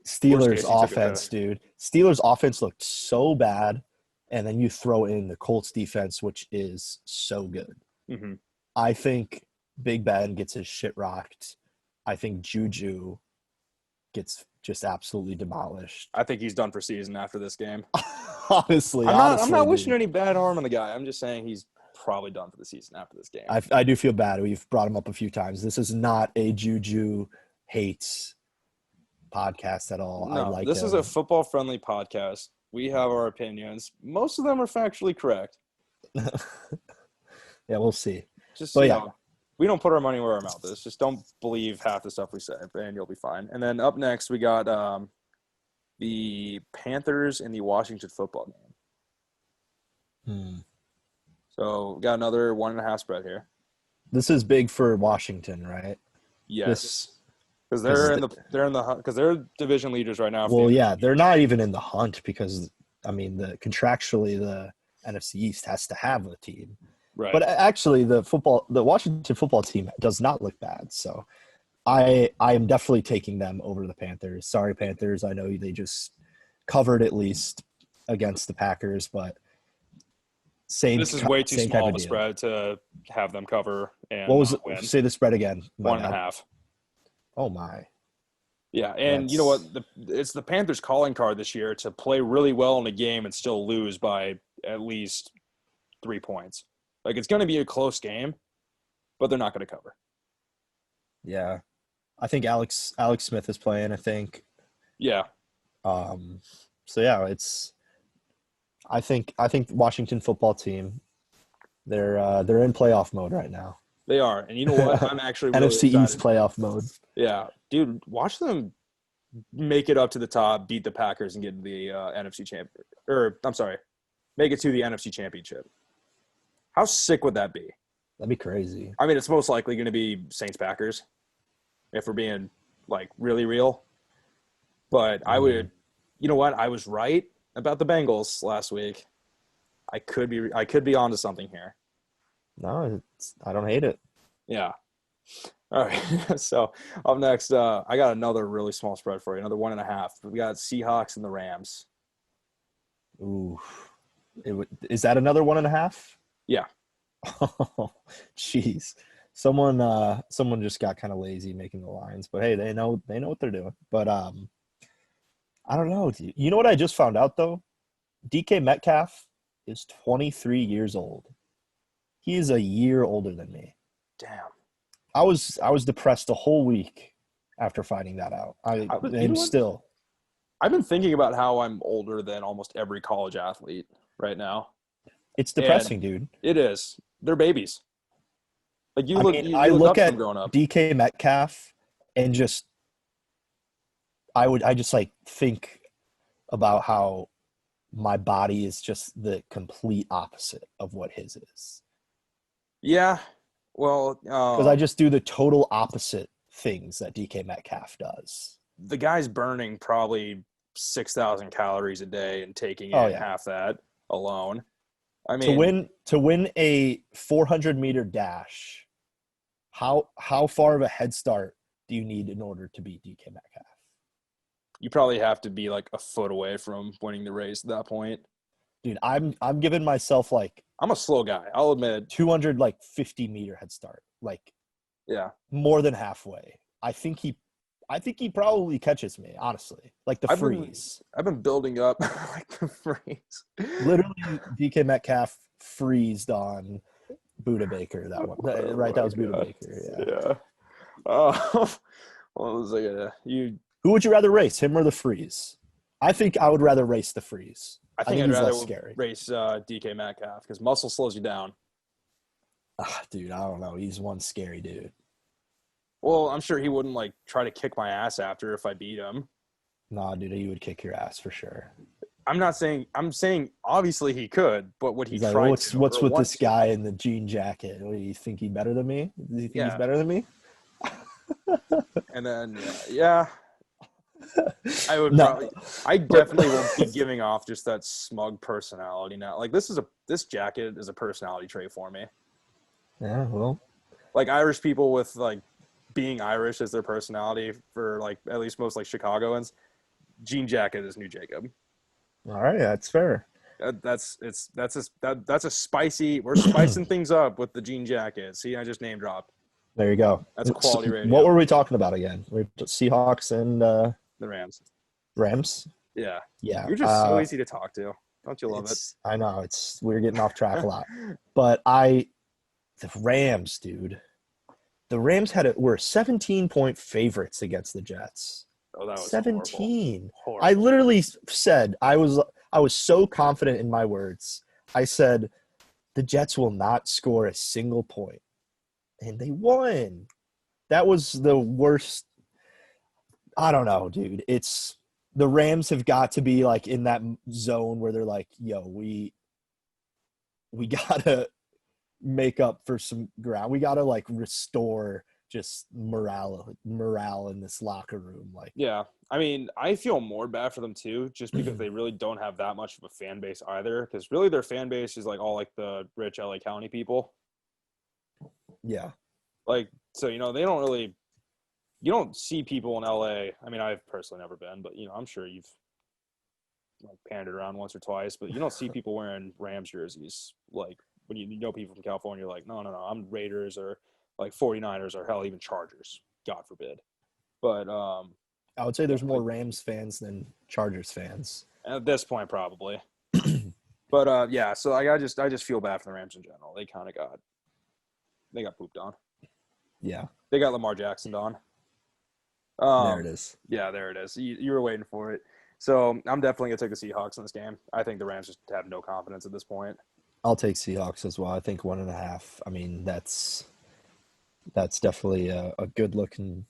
B: Steelers offense, dude. Steelers offense looked so bad, and then you throw in the Colts defense, which is so good.
A: Mm-hmm.
B: I think Big Ben gets his shit rocked. I think Juju gets just absolutely demolished.
A: I think he's done for season after this game.
B: Honestly,
A: I'm not wishing any bad harm on the guy. I'm just saying he's probably done for the season after this game.
B: I do feel bad. We've brought him up a few times. This is not a Juju hates podcast at all.
A: No, this is a football-friendly podcast. We have our opinions. Most of them are factually correct.
B: Yeah, we'll see.
A: Just you know, we don't put our money where our mouth is. Just don't believe half the stuff we say, and you'll be fine. And then up next, we got the Panthers and the Washington football game. So we got another 1.5 spread here.
B: This is big for Washington, right?
A: Yes, because they're division leaders right now.
B: Well, yeah, they're not even in the hunt because contractually the NFC East has to have a team. Right. But actually, the Washington football team does not look bad. So I am definitely taking them over the Panthers. Sorry, Panthers. I know they just covered at least against the Packers, but
A: this is way too small of a spread to have them cover and
B: what was
A: win.
B: Say the spread again.
A: 1.5.
B: Oh my.
A: Yeah, and you know what? It's the Panthers' calling card this year to play really well in a game and still lose by at least 3 points. Like, it's going to be a close game, but they're not going to cover.
B: Yeah. I think Alex Smith is playing, I think.
A: Yeah.
B: So yeah, I think Washington football team, they're in playoff mode right now.
A: They are. And you know what? I'm actually really
B: NFC
A: excited.
B: East playoff mode.
A: Yeah. Dude, watch them make it up to the top, beat the Packers, and get the NFC champion. Or, I'm sorry, make it to the NFC championship. How sick would that be?
B: That'd be crazy.
A: I mean, it's most likely going to be Saints-Packers, if we're being, like, really real. But I would – you know what? I was right about the Bengals last week. I could be onto something here.
B: No, I don't hate it.
A: Yeah. All right. So, up next, I got another really small spread for you, another 1.5. We got Seahawks and the Rams.
B: Ooh. Is that another 1.5?
A: Yeah.
B: Oh, jeez. Someone just got kind of lazy making the lines, but hey, they know what they're doing. But I don't know. You know what I just found out though? DK Metcalf is 23 years old. He is a year older than me.
A: Damn.
B: I was depressed a whole week after finding that out.
A: I've been thinking about how I'm older than almost every college athlete right now.
B: It's
A: And
B: depressing, dude.
A: it is. They're babies. Like
B: I mean, I
A: you look
B: look
A: up to them
B: at
A: growing up.
B: DK Metcalf and I just like think about how my body is just the complete opposite of what his is.
A: Yeah. Well,
B: Because I just do the total opposite things that DK Metcalf does.
A: the guy's burning probably 6,000 calories a day and taking
B: Oh
A: in
B: yeah.
A: half that alone. I
B: To
A: mean,
B: win a 400-meter dash, how far of a head start do you need in order to beat DK Metcalf?
A: you probably have to be like a foot away from winning the race at that point.
B: Dude, I'm giving myself like
A: I'm a slow guy. I'll admit.
B: 250-meter head start. Like
A: Yeah.
B: more than halfway. I think he probably catches me, honestly. Like the freeze.
A: I've been building up like the freeze.
B: Literally DK Metcalf freezed on Buda Baker that one. Right, that was Buda Baker.
A: Yeah. What was I gonna
B: Who would you rather race, him or the freeze? I think I would rather race the freeze.
A: I think I'd
B: he's
A: rather
B: less scary.
A: race DK Metcalf because muscle slows you down.
B: Dude, I don't know. He's one scary dude.
A: Well, I'm sure he wouldn't like try to kick my ass after if I beat him.
B: Nah, dude, he would kick your ass for sure.
A: I'm saying obviously he could, but would he
B: He's
A: try
B: like,
A: to?
B: What's with this
A: to?
B: guy in the jean jacket? What, do you think he's better than me? Do you think he's better than me?
A: And then yeah. I would I definitely will be giving off just that smug personality now. Like this jacket is a personality trait for me.
B: Yeah, well.
A: Like Irish people with like being Irish as their personality for like at least most like Chicagoans, jean jacket is new Jacob.
B: All right, that's fair.
A: That's a spicy. We're spicing things up with the jean jacket. See, I just name dropped.
B: There you go.
A: That's quality radio.
B: What were we talking about again? We're Seahawks and
A: the Rams.
B: Rams?
A: Yeah.
B: Yeah.
A: You're just so easy to talk to. Don't you love it?
B: I know. We're getting off track a lot. But the Rams, dude. The Rams were 17-point favorites against the Jets.
A: Oh, that was
B: 17.
A: Horrible.
B: I literally said I was so confident in my words. I said the Jets will not score a single point. And they won. That was the worst. I don't know, dude. The Rams have got to be like in that zone where they're like, yo, we gotta make up for some ground. We gotta like restore just morale in this locker room. Like,
A: yeah, I mean, I feel more bad for them too, just because they really don't have that much of a fan base either. Because really, their fan base is like all like the rich LA County people.
B: yeah.
A: Like, so, they don't really – you don't see people in LA. I mean, I've personally never been, but, I'm sure you've like pandered around once or twice. But you don't see people wearing Rams jerseys. Like, when you know people from California, you're like, no, I'm Raiders or like 49ers or hell, even Chargers, God forbid. But
B: I would say there's more Rams fans than Chargers fans.
A: At this point, probably. But, yeah, so I just feel bad for the Rams in general. They kind of got pooped on.
B: Yeah.
A: They got Lamar Jackson on.
B: There it is.
A: Yeah, there it is. You were waiting for it. So I'm definitely going to take the Seahawks in this game. I think the Rams just have no confidence at this point.
B: I'll take Seahawks as well. I think 1.5. I mean, that's definitely a good looking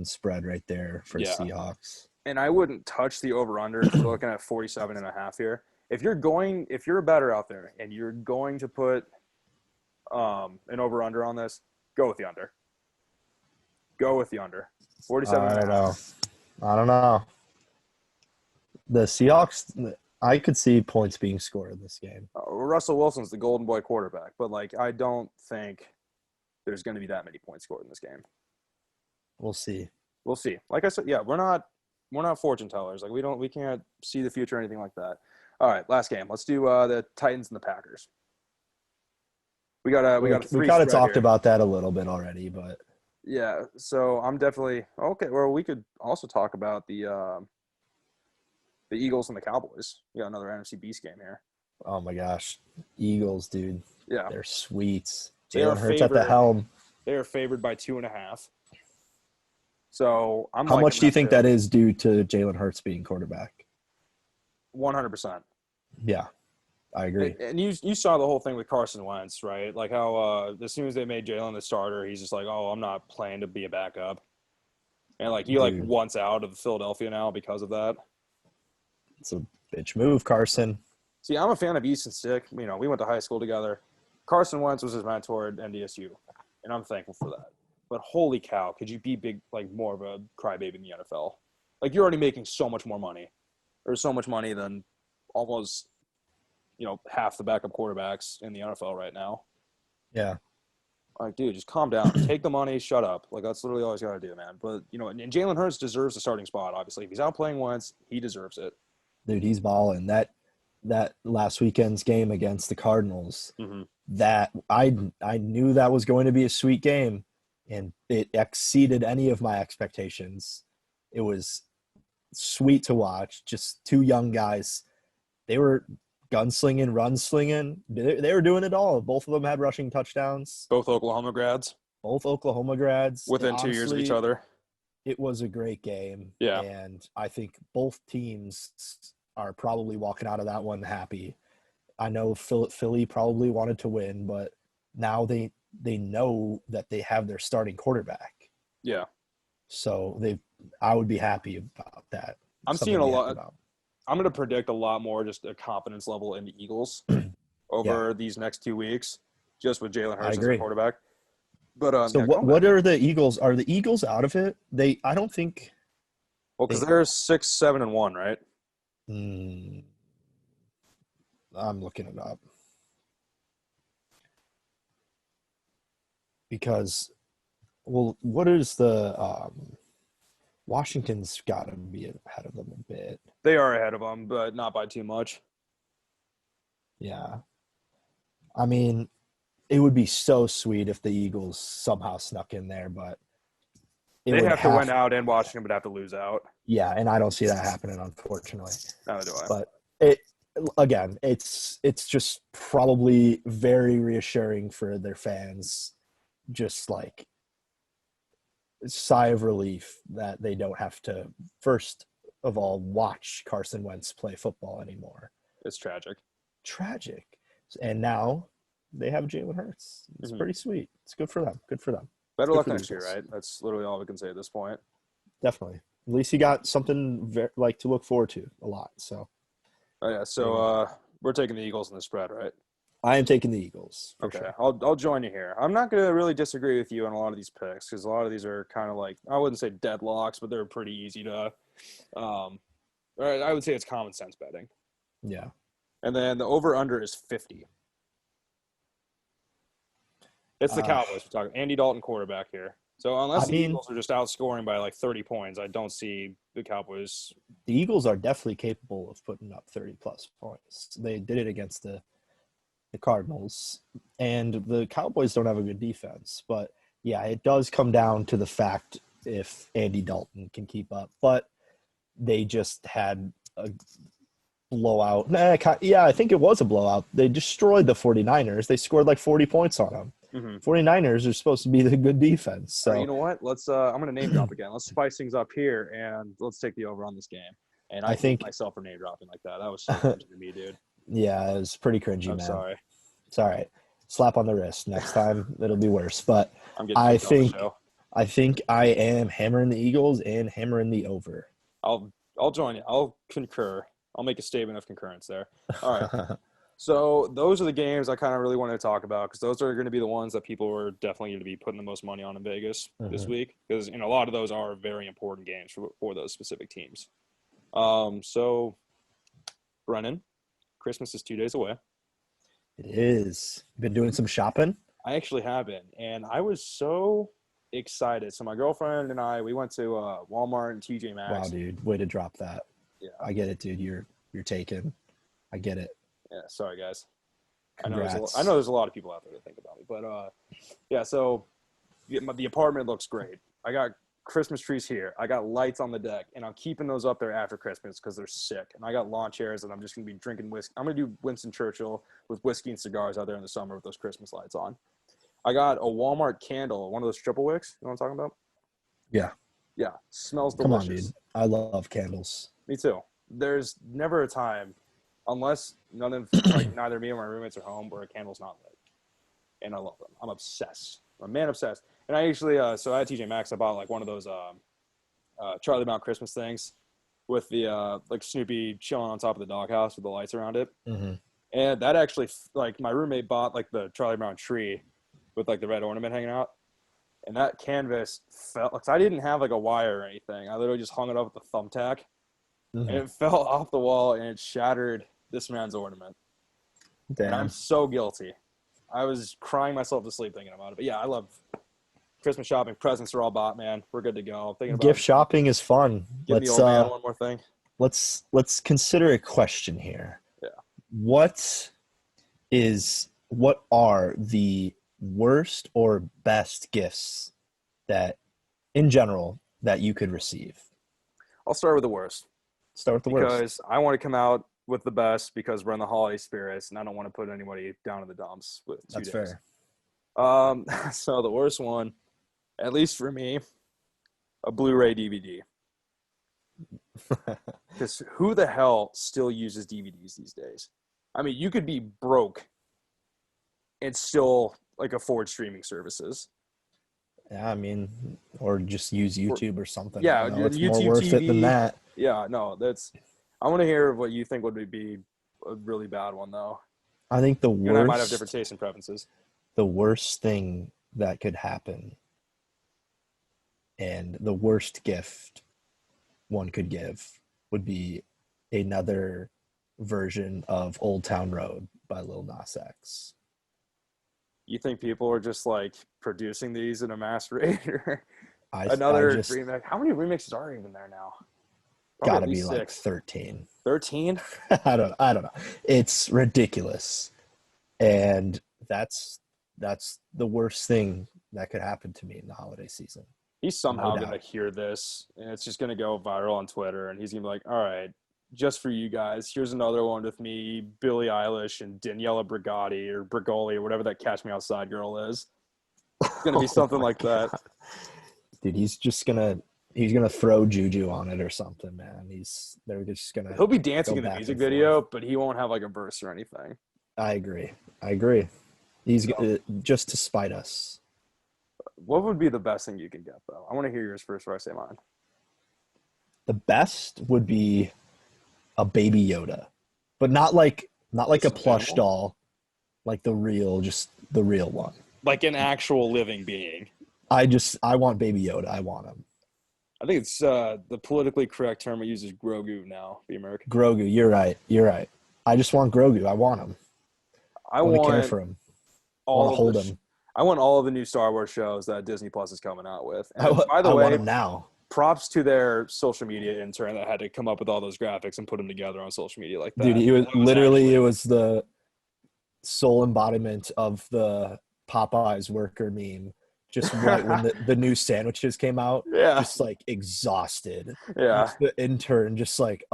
B: spread right there for Seahawks. And
A: I wouldn't touch the over-under if we're looking at 47.5 here. If you're a bettor out there and you're going to put an over-under on this, go with the under. Go with the under. 47.5.
B: I don't know. The Seahawks, I could see points being scored in this game.
A: Russell Wilson's the golden boy quarterback, but I don't think there's going to be that many points scored in this game.
B: We'll see.
A: Like I said, yeah, we're not fortune tellers. Like we can't see the future or anything like that. All right, last game. Let's do the Titans and the Packers. We kind of
B: talked about that a little bit already, but
A: yeah. So I'm definitely okay. Well, we could also talk about the Eagles and the Cowboys. We got another NFC Beast game here.
B: Oh my gosh, Eagles, dude.
A: Yeah,
B: they're sweet.
A: Jalen
B: Hurts at the helm.
A: They are favored by 2.5. So I'm
B: How
A: liking
B: much do you
A: that
B: think
A: too.
B: that is due to Jalen Hurts being quarterback?
A: 100%.
B: Yeah, I agree.
A: And you saw the whole thing with Carson Wentz, right? Like how as soon as they made Jalen the starter, he's just like, oh, I'm not playing to be a backup. And like he like
B: Dude,
A: wants out of Philadelphia now because of that.
B: it's a bitch move, Carson.
A: See, I'm a fan of Easton Stick. You know, we went to high school together. Carson Wentz was his mentor at NDSU, and I'm thankful for that. But holy cow, could you be big like more of a crybaby in the NFL? Like you're already making so much more money, or so much money than almost half the backup quarterbacks in the NFL right now.
B: Yeah.
A: Like, dude, just calm down. Take the money, shut up. Like that's literally all he's got to do, man. But and Jalen Hurts deserves the starting spot. Obviously, if he's out playing Wentz, he deserves it.
B: Dude, he's balling. That last weekend's game against the Cardinals,
A: Mm-hmm.
B: that I knew that was going to be a sweet game, and it exceeded any of my expectations. It was sweet to watch. Just two young guys. They were gunslinging, run slinging. They were doing it all. Both of them had rushing touchdowns.
A: Both Oklahoma grads
B: Both Oklahoma grads. And
A: within 2 years of each
B: honestly,
A: other.
B: it was a great game,
A: Yeah.
B: and I think both teams are probably walking out of that one happy. I know Philly probably wanted to win, but now they know that they have their starting quarterback.
A: Yeah.
B: So I would be happy about that.
A: I'm
B: Something
A: seeing
B: to
A: a
B: be happy
A: lot.
B: about.
A: I'm going to predict a lot more just a confidence level in the Eagles over these next 2 weeks, just with Jalen
B: I
A: Hurts as
B: agree.
A: their quarterback. But
B: So
A: yeah,
B: what are the Eagles? Are the Eagles out of it? I don't think
A: well, because
B: they.
A: they're 6-7-1, right?
B: Hmm, I'm looking it up because, well, what is the Washington's got to be ahead of them a bit.
A: They are ahead of them, but not by too much.
B: Yeah. I mean, it would be so sweet if the Eagles somehow snuck in there, but it
A: They'd
B: would
A: have to win
B: have.
A: out, and Washington would have to lose out.
B: Yeah, and I don't see that happening, unfortunately.
A: Neither do I.
B: But again, it's just probably very reassuring for their fans, just like sigh of relief that they don't have to first of all watch Carson Wentz play football anymore.
A: It's tragic.
B: Tragic. And now they have Jalen Hurts. It's pretty sweet. It's good for them. Good for them.
A: Better
B: Good
A: luck
B: for the
A: next year,
B: Eagles.
A: right? That's literally all we can say at this point.
B: Definitely. At least you got something to look forward to a lot. So.
A: Oh yeah, so we're taking the Eagles in the spread, right?
B: I am taking the Eagles.
A: Okay,
B: sure.
A: I'll join you here. I'm not going to really disagree with you on a lot of these picks because a lot of these are kind of like, I wouldn't say deadlocks, but they're pretty easy to I would say it's common sense betting.
B: Yeah.
A: And then the over-under is 50. It's the Cowboys we're talking. Andy Dalton quarterback here. So unless the Eagles are just outscoring by like 30 points, I don't see the Cowboys.
B: The Eagles are definitely capable of putting up 30-plus points. They did it against the Cardinals. And the Cowboys don't have a good defense. But, yeah, it does come down to the fact if Andy Dalton can keep up. But they just had a blowout. Yeah, I think it was a blowout. They destroyed the 49ers. They scored like 40 points on them. 49ers are supposed to be the good defense. So
A: you know what? Let's I'm going to name drop again. Let's spice things up here and let's take the over on this game. And I think myself for name dropping like that. That was so cringy to me, dude.
B: Yeah, it was pretty cringy, man.
A: Sorry.
B: It's all right. Slap on the wrist. Next time it'll be worse. But
A: I
B: think I am hammering the Eagles and hammering the over.
A: I'll join you. I'll concur. I'll make a statement of concurrence there. All right. So those are the games I kind of really wanted to talk about because those are going to be the ones that people are definitely going to be putting the most money on in Vegas this week because a lot of those are very important games for those specific teams. So, Brennan, Christmas is 2 days away.
B: It is. Been doing some shopping?
A: I actually have been, and I was so excited. So my girlfriend and I, we went to Walmart and TJ Maxx.
B: Wow, dude. Way to drop that.
A: Yeah.
B: I get it, dude. You're taken. I get it.
A: Yeah, sorry guys.
B: Congrats.
A: I know there's a lot of people out there that think about me, but yeah. So the apartment looks great. I got Christmas trees here. I got lights on the deck, and I'm keeping those up there after Christmas because they're sick. And I got lawn chairs, and I'm just gonna be drinking whiskey. I'm gonna do Winston Churchill with whiskey and cigars out there in the summer with those Christmas lights on. I got a Walmart candle, one of those triple wicks. You know what I'm talking about?
B: Yeah.
A: Yeah, smells
B: Come on,
A: delicious.
B: dude. I love candles.
A: Me too. There's never a time, unless none of like neither me or my roommates are home, where a candle's not lit. And I love them. I'm obsessed. I'm a man obsessed. And I actually, so at TJ Maxx, I bought like one of those Charlie Brown Christmas things with the like Snoopy chilling on top of the doghouse with the lights around it.
B: Mm-hmm.
A: And that actually, like, my roommate bought like the Charlie Brown tree with like the red ornament hanging out. And that canvas fell, because I didn't have like a wire or anything. I literally just hung it up with a thumbtack, and
B: Mm-hmm.
A: it fell off the wall and it shattered this man's ornament. And I'm
B: Damn.
A: so guilty. I was crying myself to sleep thinking about it. But yeah, I love Christmas shopping. Presents are all bought, man. We're good to go. I'm thinking
B: Gift
A: about
B: shopping is fun.
A: giving the old man one more thing.
B: Let's consider a question here.
A: Yeah.
B: What are the worst or best gifts that in general that you could receive?
A: I'll start with the worst.
B: Start with the worst.
A: Because I want to come out with the best because we're in the holiday spirits and I don't want to put anybody down in the dumps with 2
B: That's
A: days.
B: fair.
A: So the worst one, at least for me, a Blu-ray DVD. Because who the hell still uses DVDs these days? I mean, you could be broke and still like afford streaming services.
B: Yeah, I mean, or just use YouTube or something.
A: Yeah,
B: You know, it's more
A: YouTube
B: worth
A: TV.
B: it than that.
A: Yeah, no, that's. I want to hear what you think would be a really bad one, though.
B: I think the
A: You and I might have different tastes and preferences.
B: the worst thing that could happen and the worst gift one could give would be another version of Old Town Road by Lil Nas X.
A: You think people are just like producing these in a mass rate, or
B: I
A: another
B: just
A: remake? How many remixes are even there now?
B: gotta be like 13.
A: 13?
B: I don't know. It's ridiculous. And that's the worst thing that could happen to me in the holiday season.
A: He's somehow
B: No
A: going to
B: doubt.
A: hear this, and it's just going to go viral on Twitter, and he's going to be like, all right, just for you guys, here's another one with me, Billie Eilish, and Daniela Brigoli, or whatever that Catch Me Outside girl is. It's going to be something like that.
B: Dude, he's gonna throw juju on it or something, man. They're just gonna
A: He'll be dancing
B: go
A: in the
B: back
A: music
B: and
A: video,
B: forth.
A: but he won't have like a verse or anything.
B: I agree. He's just to spite us.
A: What would be the best thing you could get, though? I want to hear yours first before I say mine.
B: The best would be a baby Yoda, but not like a plush doll, like the real one.
A: Like an actual living being.
B: I want baby Yoda. I want him.
A: I think it's the politically correct term we use is Grogu now, the American.
B: Grogu, you're right. I just want Grogu. I want him.
A: I
B: want to care
A: want
B: for him. I
A: all
B: want to hold
A: of
B: him.
A: I want all of the new Star Wars shows that Disney Plus is coming out with. And by the
B: I
A: way,
B: want him now.
A: props to their social media intern that had to come up with all those graphics and put them together on social media like that.
B: Dude, it was the sole embodiment of the Popeyes worker meme. Just right when the new sandwiches came out,
A: Yeah.
B: just like exhausted.
A: Yeah.
B: Just the intern just like,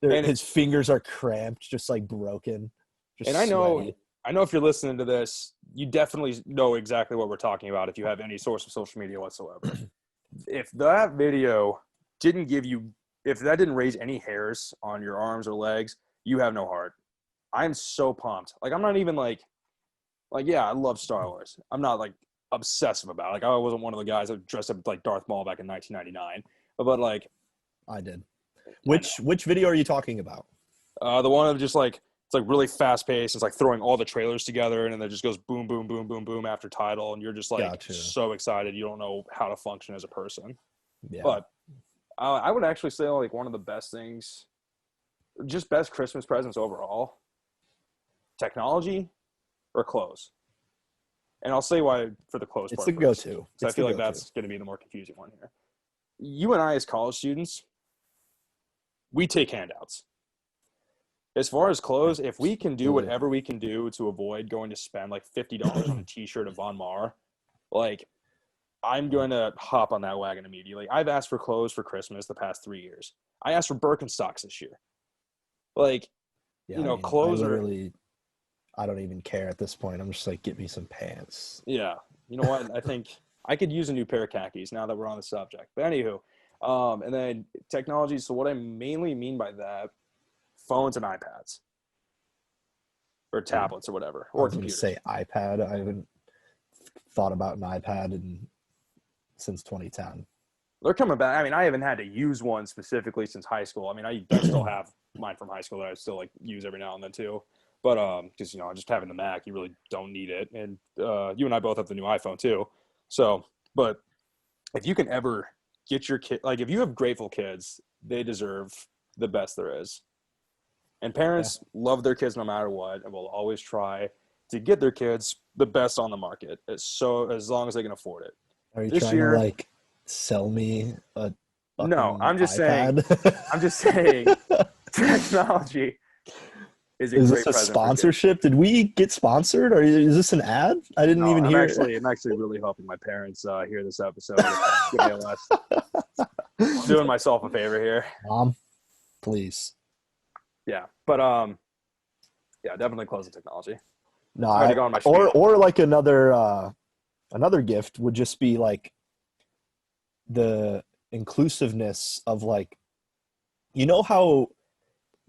B: his fingers are cramped, just like broken. Just
A: and I
B: sweaty.
A: know if you're listening to this, you definitely know exactly what we're talking about if you have any source of social media whatsoever. If that video didn't raise any hairs on your arms or legs, you have no heart. I'm so pumped. Like, I'm not even like, yeah, I love Star Wars. I'm not like obsessive about it. Like, I wasn't one of the guys that dressed up like Darth Maul back in 1999. But like,
B: I did. Which video are you talking about?
A: The one of just like, it's like really fast paced. It's like throwing all the trailers together, and then it just goes boom, boom, boom, boom, boom after title, and you're just like so excited you don't know how to function as a person. Yeah. But I would actually say like one of the best things, just best Christmas presents overall, technology or clothes. And I'll say why for the clothes part.
B: It's the go-to.
A: So I feel like that's going to be the more confusing one here. You and I as college students, we take handouts. As far as clothes, if we can do whatever we can do to avoid going to spend like $50 on a t-shirt at Von Maur, like I'm going to hop on that wagon immediately. I've asked for clothes for Christmas the past 3 years. I asked for Birkenstocks this year. Like, clothes
B: I don't even care at this point. I'm just like, get me some pants.
A: Yeah. You know what? I think I could use a new pair of khakis now that we're on the subject. But anywho, and then technology. So what I mainly mean by that, phones and iPads or tablets or whatever,
B: I
A: or
B: was going to
A: computers.
B: say iPad. I haven't thought about an iPad since 2010.
A: They're coming back. I mean, I haven't had to use one specifically since high school. I mean, I still have mine from high school that I still like use every now and then too. But because just having the Mac, you really don't need it. And you and I both have the new iPhone too. So, but if you can ever get your kid, like if you have grateful kids, they deserve the best there is. And parents love their kids no matter what, and will always try to get their kids the best on the market, as long as they can afford it.
B: Are you
A: This
B: trying to
A: year,
B: like sell me a
A: no,
B: fucking iPad?
A: I'm just saying, technology is a
B: Is this
A: great
B: a
A: present for kids.
B: sponsorship? Did we get sponsored, or is this an ad? I didn't
A: No,
B: even hear it.
A: I'm actually really hoping my parents hear this episode. Give me a list. I'm doing myself a favor here.
B: Mom, please.
A: Yeah, but yeah, definitely closing technology.
B: No,
A: I had to go on my spiel.
B: or like another gift would just be like the inclusiveness of like, you know how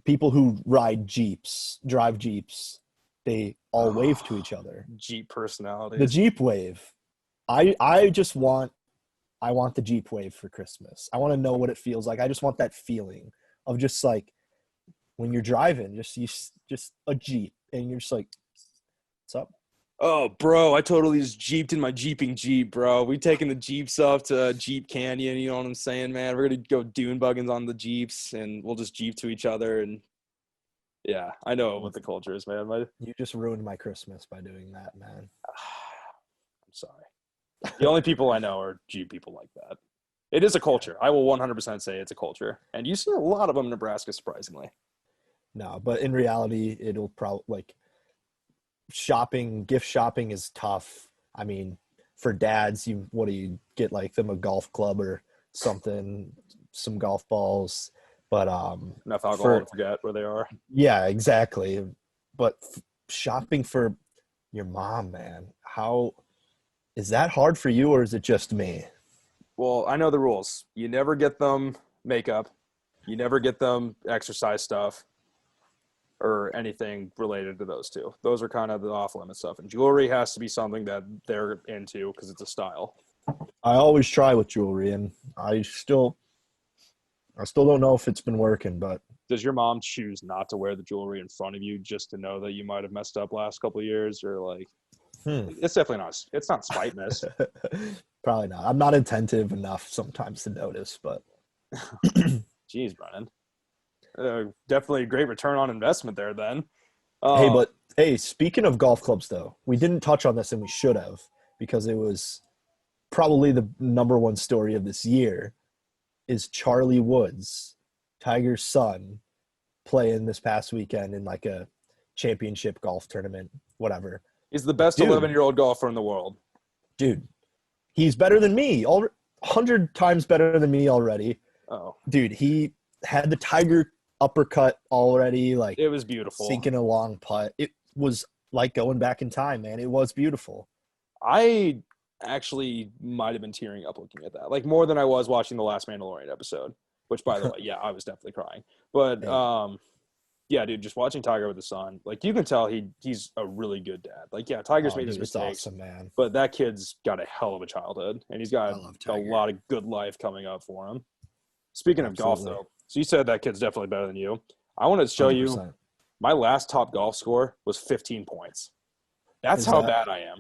B: people who drive Jeeps, they all wave to each other.
A: Jeep personalities.
B: The Jeep wave. I want the Jeep wave for Christmas. I want to know what it feels like. I just want that feeling of just like when you're driving, just a Jeep, and you're just like, what's up?
A: Oh, bro, I totally just Jeeped in my Jeeping Jeep, bro. We taking the Jeeps up to Jeep Canyon, you know what I'm saying, man? We're going to go dune bugging on the Jeeps, and we'll just Jeep to each other. And yeah, I know what the culture is, man.
B: You just ruined my Christmas by doing that, man.
A: I'm sorry. The only people I know are Jeep people like that. It is a culture. I will 100% say it's a culture. And you see a lot of them in Nebraska, surprisingly.
B: No, but in reality, it'll probably like gift shopping is tough. I mean, for dads, what do you get, like them a golf club or something, some golf balls, but
A: enough alcohol to forget where they are.
B: Yeah, exactly. But shopping for your mom, man, how is that hard for you, or is it just me?
A: Well, I know the rules. You never get them makeup. You never get them exercise stuff or anything related to those two. Those are kind of the off-limit stuff. And jewelry has to be something that they're into because it's a style.
B: I always try with jewelry, and I still don't know if it's been working, but
A: Does your mom choose not to wear the jewelry in front of you just to know that you might have messed up last couple of years, or like it's definitely not, it's not spiteness.
B: Probably not. I'm not attentive enough sometimes to notice, but
A: Jeez, Brennan. Definitely a great return on investment there then.
B: Hey, speaking of golf clubs though, we didn't touch on this, and we should have, because it was probably the number one story of this year, is Charlie Woods, Tiger's son, playing this past weekend in like a championship golf tournament, whatever.
A: He's the best 11-year-old golfer in the world.
B: Dude, he's better than me, 100 times better than me already.
A: Oh,
B: dude, he had the Tiger uppercut already, like
A: it was beautiful,
B: sinking a long putt. It was like going back in time, man. It was beautiful.
A: I actually might have been tearing up looking at that, like more than I was watching the last Mandalorian episode, which, by the way, yeah, I was definitely crying. But yeah, dude, just watching Tiger with his son, like you can tell he's a really good dad. Like, yeah, Tiger's made his mistakes,
B: awesome, man.
A: But that kid's got a hell of a childhood, and he's got a lot of good life coming up for him. Speaking of golf, though, so you said that kid's definitely better than you. I want to show 100%. You my last top golf score was 15 points. That's how bad I am.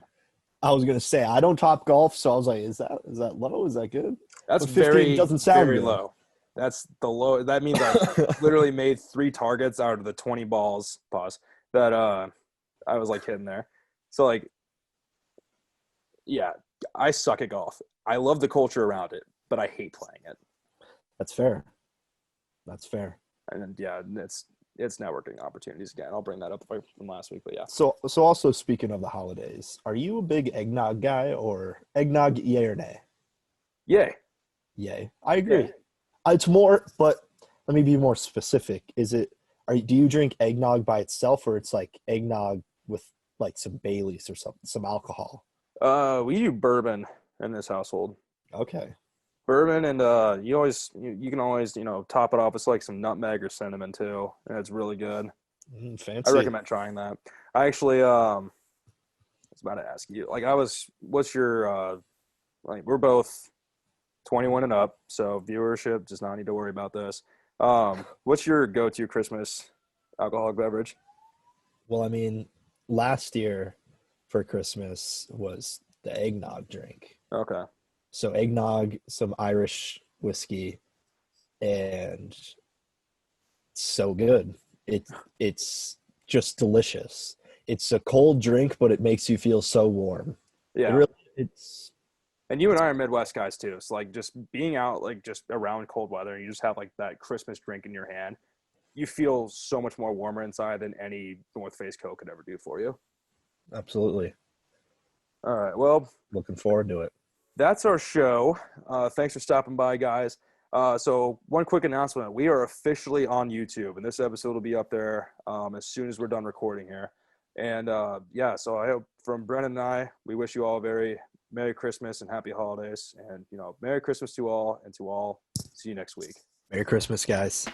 B: I was gonna say I don't top golf, so I was like, is that low? Is that good?
A: That's
B: 15 doesn't sound
A: very
B: good.
A: Low. That's the low. That means I literally made 3 targets out of the 20 balls. That I was like hitting there. So like, yeah, I suck at golf. I love the culture around it, but I hate playing it.
B: That's fair.
A: And yeah, it's networking opportunities again. I'll bring that up from last week, but yeah.
B: So also speaking of the holidays, are you a big eggnog guy, or eggnog, yay or nay?
A: Yay.
B: I agree. Yay. It's more, but let me be more specific. Do you drink eggnog by itself, or it's like eggnog with like some Baileys or some alcohol?
A: We do bourbon in this household.
B: Okay.
A: Bourbon and you can always top it off with like some nutmeg or cinnamon too, and it's really good. I
B: Fancy.
A: recommend trying that. I actually was about to ask you, like, what's your like, we're both 21 and up, so viewership does not need to worry about this. What's your go-to Christmas alcoholic beverage?
B: Well, I mean, last year for Christmas was the eggnog drink.
A: Okay.
B: So eggnog, some Irish whiskey, and so good. It's just delicious. It's a cold drink, but it makes you feel so warm. It
A: Yeah.
B: really it's
A: And you and I are Midwest guys too. So like just being out like just around cold weather and you just have like that Christmas drink in your hand, you feel so much more warmer inside than any North Face Coke could ever do for you.
B: absolutely
A: All right. Well,
B: looking forward to it.
A: that's our show. Thanks for stopping by, guys. So one quick announcement. We are officially on YouTube, and this episode will be up there as soon as we're done recording here. And yeah, so I hope from Brennan and I, we wish you all a very Merry Christmas and Happy Holidays. And, Merry Christmas to all, and to all, see you next week.
B: Merry Christmas, guys.